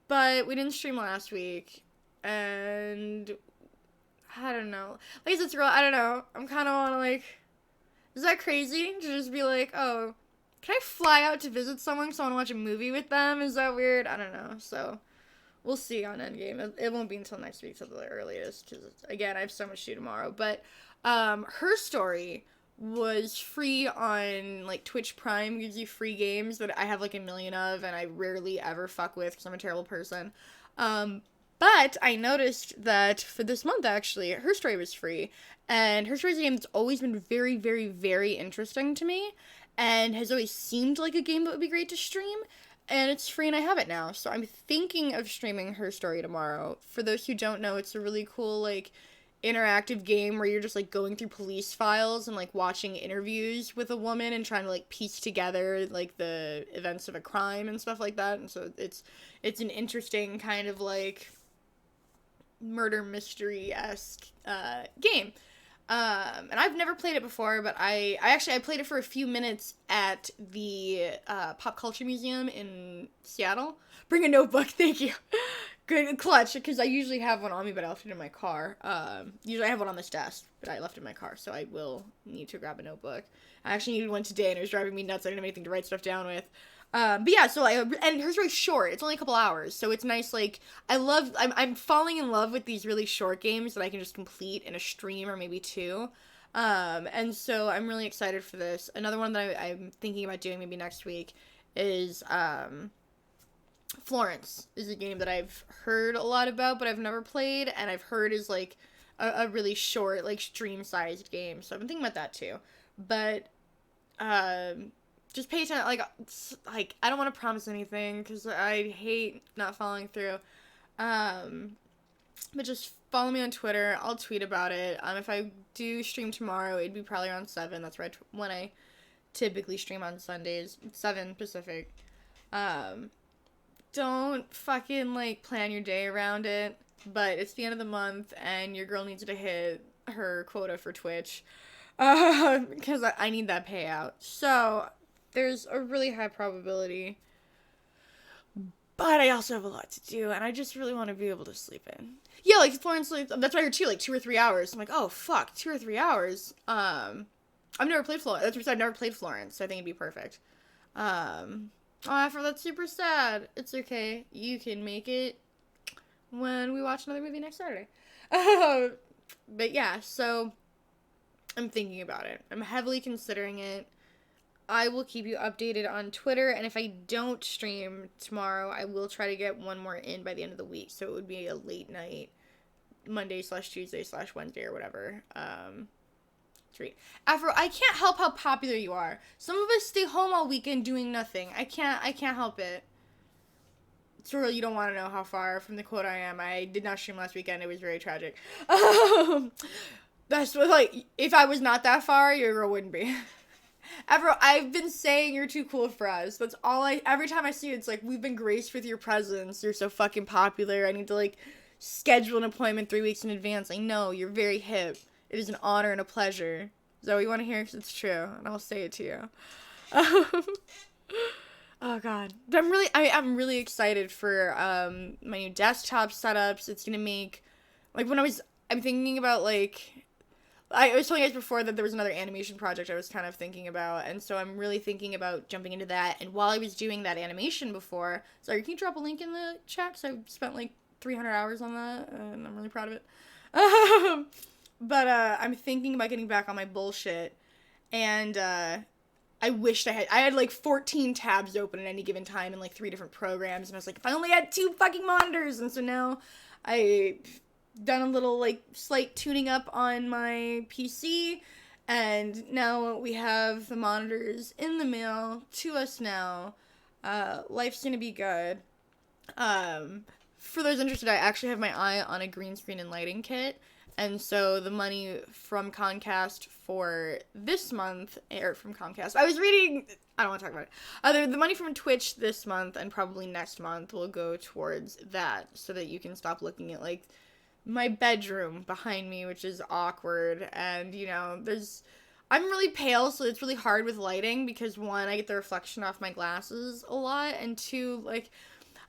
But we didn't stream last week, and I don't know. Like I said, I don't know. I'm kind of wanna like, is that crazy to just be like, oh, can I fly out to visit someone because I want to watch a movie with them? Is that weird? I don't know. So we'll see on Endgame. It won't be until next week till the earliest because, again, I have so much to do tomorrow. But Her Story was free on, like, Twitch Prime. Gives you free games that I have, like, a million of and I rarely ever fuck with because I'm a terrible person. But I noticed that for this month, actually, Her Story was free. And Her Story is a game that's always been very, very, very interesting to me and has always seemed like a game that would be great to stream. And it's free and I have it now. So I'm thinking of streaming Her Story tomorrow. For those who don't know, it's a really cool, like, interactive game where you're just, like, going through police files and, like, watching interviews with a woman and trying to, like, piece together, like, the events of a crime and stuff like that. And so it's an interesting kind of, like, murder mystery-esque game. And I've never played it before, but I played it for a few minutes at the Pop Culture Museum in Seattle. Bring a notebook, thank you. Good clutch, because I usually have one on me, but I left it in my car. Usually I have one on this desk, but I left it in my car, so I will need to grab a notebook. I actually needed one today, and it was driving me nuts. I didn't have anything to write stuff down with. But yeah, so and Her Story's short. It's only a couple hours, so it's nice. Like, I'm falling in love with these really short games that I can just complete in a stream or maybe 2. And so I'm really excited for this. Another one that I'm thinking about doing maybe next week is, Florence is a game that I've heard a lot about, but I've never played, and I've heard is, like, a really short, like, stream-sized game. So I've been thinking about that, too. But, just pay attention, like, I don't want to promise anything, because I hate not following through, but just follow me on Twitter. I'll tweet about it. If I do stream tomorrow, it'd be probably around 7, that's right, when I typically stream on Sundays, 7 Pacific. Don't fucking, like, plan your day around it, but it's the end of the month, and your girl needs to hit her quota for Twitch, because I need that payout, so there's a really high probability, but I also have a lot to do, and I just really want to be able to sleep in. Yeah, like, Florence, like, that's why you're too, like, 2 or 3 hours. I'm like, oh, fuck, 2 or 3 hours. I've never played Florence. That's because I've never played Florence, so I think it'd be perfect. Oh, that's super sad. It's okay. You can make it when we watch another movie next Saturday. But yeah, so I'm thinking about it. I'm heavily considering it. I will keep you updated on Twitter, and if I don't stream tomorrow, I will try to get one more in by the end of the week, so it would be a late night, Monday/Tuesday/Wednesday or whatever. Treat. Afro, I can't help how popular you are. Some of us stay home all weekend doing nothing. I can't help it. Sorrel, you don't want to know how far from the quote I am. I did not stream last weekend. It was very tragic. That's what, like, if I was not that far, your girl wouldn't be. I've been saying you're too cool for us. That's all every time I see you, it's like, we've been graced with your presence. You're so fucking popular. I need to, like, schedule an appointment 3 weeks in advance. I know, you're very hip. It is an honor and a pleasure. Is that what you want to hear? 'Cause it's true, and I'll say it to you. Oh god. But I'm really excited for my new desktop setups. It's gonna make, like, I'm thinking about, like, I was telling you guys before that there was another animation project I was kind of thinking about, and so I'm really thinking about jumping into that. And while I was doing that animation before, sorry, can you drop a link in the chat? 'Cause I've spent like 300 hours on that, and I'm really proud of it. But I'm thinking about getting back on my bullshit, and I wished I had like 14 tabs open at any given time in like 3 different programs, and I was like, if I only had 2 fucking monitors. And so now I've done a little like slight tuning up on my PC, and now we have the monitors in the mail to us now. Life's gonna be good. For those interested, I actually have my eye on a green screen and lighting kit. And so the money from Comcast for this month, or from Comcast, I was reading, I don't want to talk about it. The money from Twitch this month and probably next month will go towards that, so that you can stop looking at, like, my bedroom behind me, which is awkward. And, you know, I'm really pale, so it's really hard with lighting, because 1, I get the reflection off my glasses a lot, and 2, like,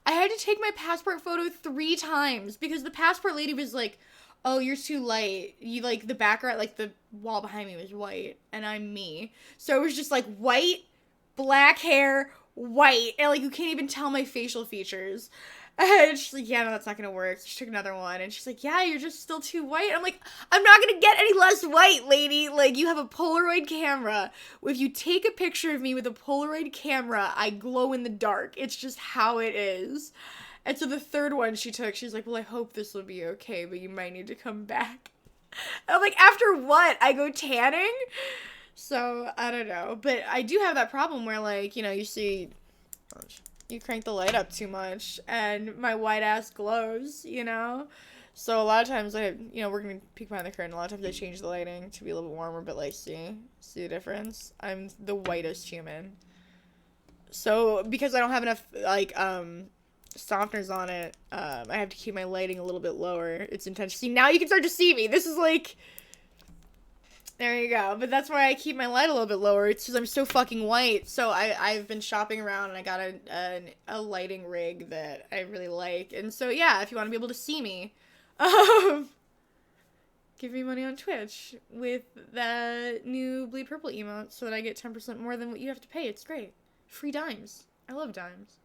I had to take my passport photo 3 times, because the passport lady was like, oh, you're too light. You, like, the background, like, the wall behind me was white, and I'm me. So it was just, like, white, black hair, white, and, like, you can't even tell my facial features. And she's like, yeah, no, that's not gonna work. So she took another one, and she's like, yeah, you're just still too white. I'm like, I'm not gonna get any less white, lady. Like, you have a Polaroid camera. If you take a picture of me with a Polaroid camera, I glow in the dark. It's just how it is. And so the third one she took, she's like, well, I hope this will be okay, but you might need to come back. And I'm like, after what? I go tanning? So, I don't know. But I do have that problem where, like, you know, you crank the light up too much, and my white ass glows, you know? So a lot of times we're gonna peek behind the curtain. A lot of times I change the lighting to be a little bit warmer, but, like, see the difference? I'm the whitest human. So, because I don't have enough, like, softeners on it, I have to keep my lighting a little bit lower. It's intense. See, now you can start to see me. This is like, there you go. But that's why I keep my light a little bit lower. It's because I'm so fucking white. So I've been shopping around, and I got a lighting rig that I really like. And so, yeah, if you want to be able to see me, give me money on Twitch with that new Bleed Purple emote, so that I get 10% more than what you have to pay. It's great. Free dimes. I love dimes.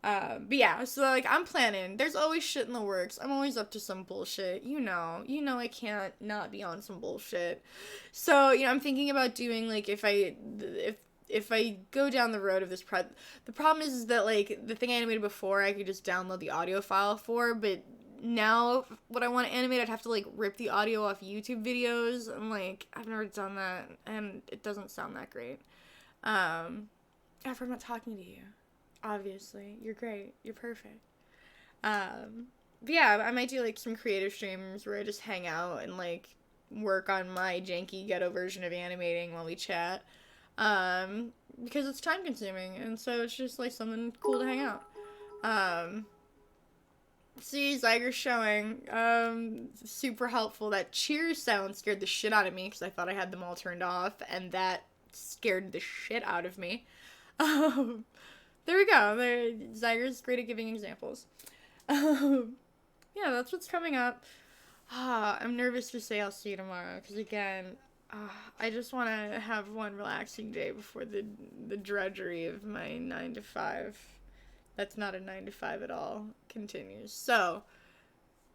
But yeah, so, like, I'm planning. There's always shit in the works. I'm always up to some bullshit. You know I can't not be on some bullshit. So, you know, I'm thinking about doing, like, if I go down the road of this the problem is that, like, the thing I animated before, I could just download the audio file for, but now what I want to animate, I'd have to, like, rip the audio off YouTube videos, and, like, I've never done that, and it doesn't sound that great. After I'm not talking to you. Obviously, you're great. You're perfect. But yeah, I might do, like, some creative streams where I just hang out and, like, work on my janky ghetto version of animating while we chat. Because it's time consuming, and so it's just, like, something cool to hang out. See, Zyger's showing. Super helpful. That cheers sound scared the shit out of me, because I thought I had them all turned off, and that scared the shit out of me. There we go. Zyger's great at giving examples. Yeah, that's what's coming up. I'm nervous to say I'll see you tomorrow, because, again, I just want to have one relaxing day before the drudgery of my 9 to 5. That's not a 9 to 5 at all. Continues. So,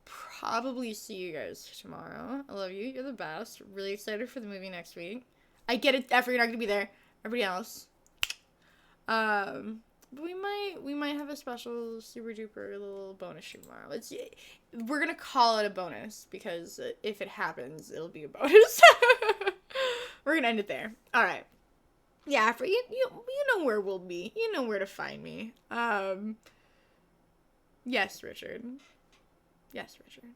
probably see you guys tomorrow. I love you. You're the best. Really excited for the movie next week. I get it, Effie, you're not going to be there. Everybody else. But we might have a special super duper little bonus shoot tomorrow. We're gonna call it a bonus, because if it happens, it'll be a bonus. We're gonna end it there. All right. Yeah, you know where we'll be. You know where to find me. Yes, Richard. Yes, Richard.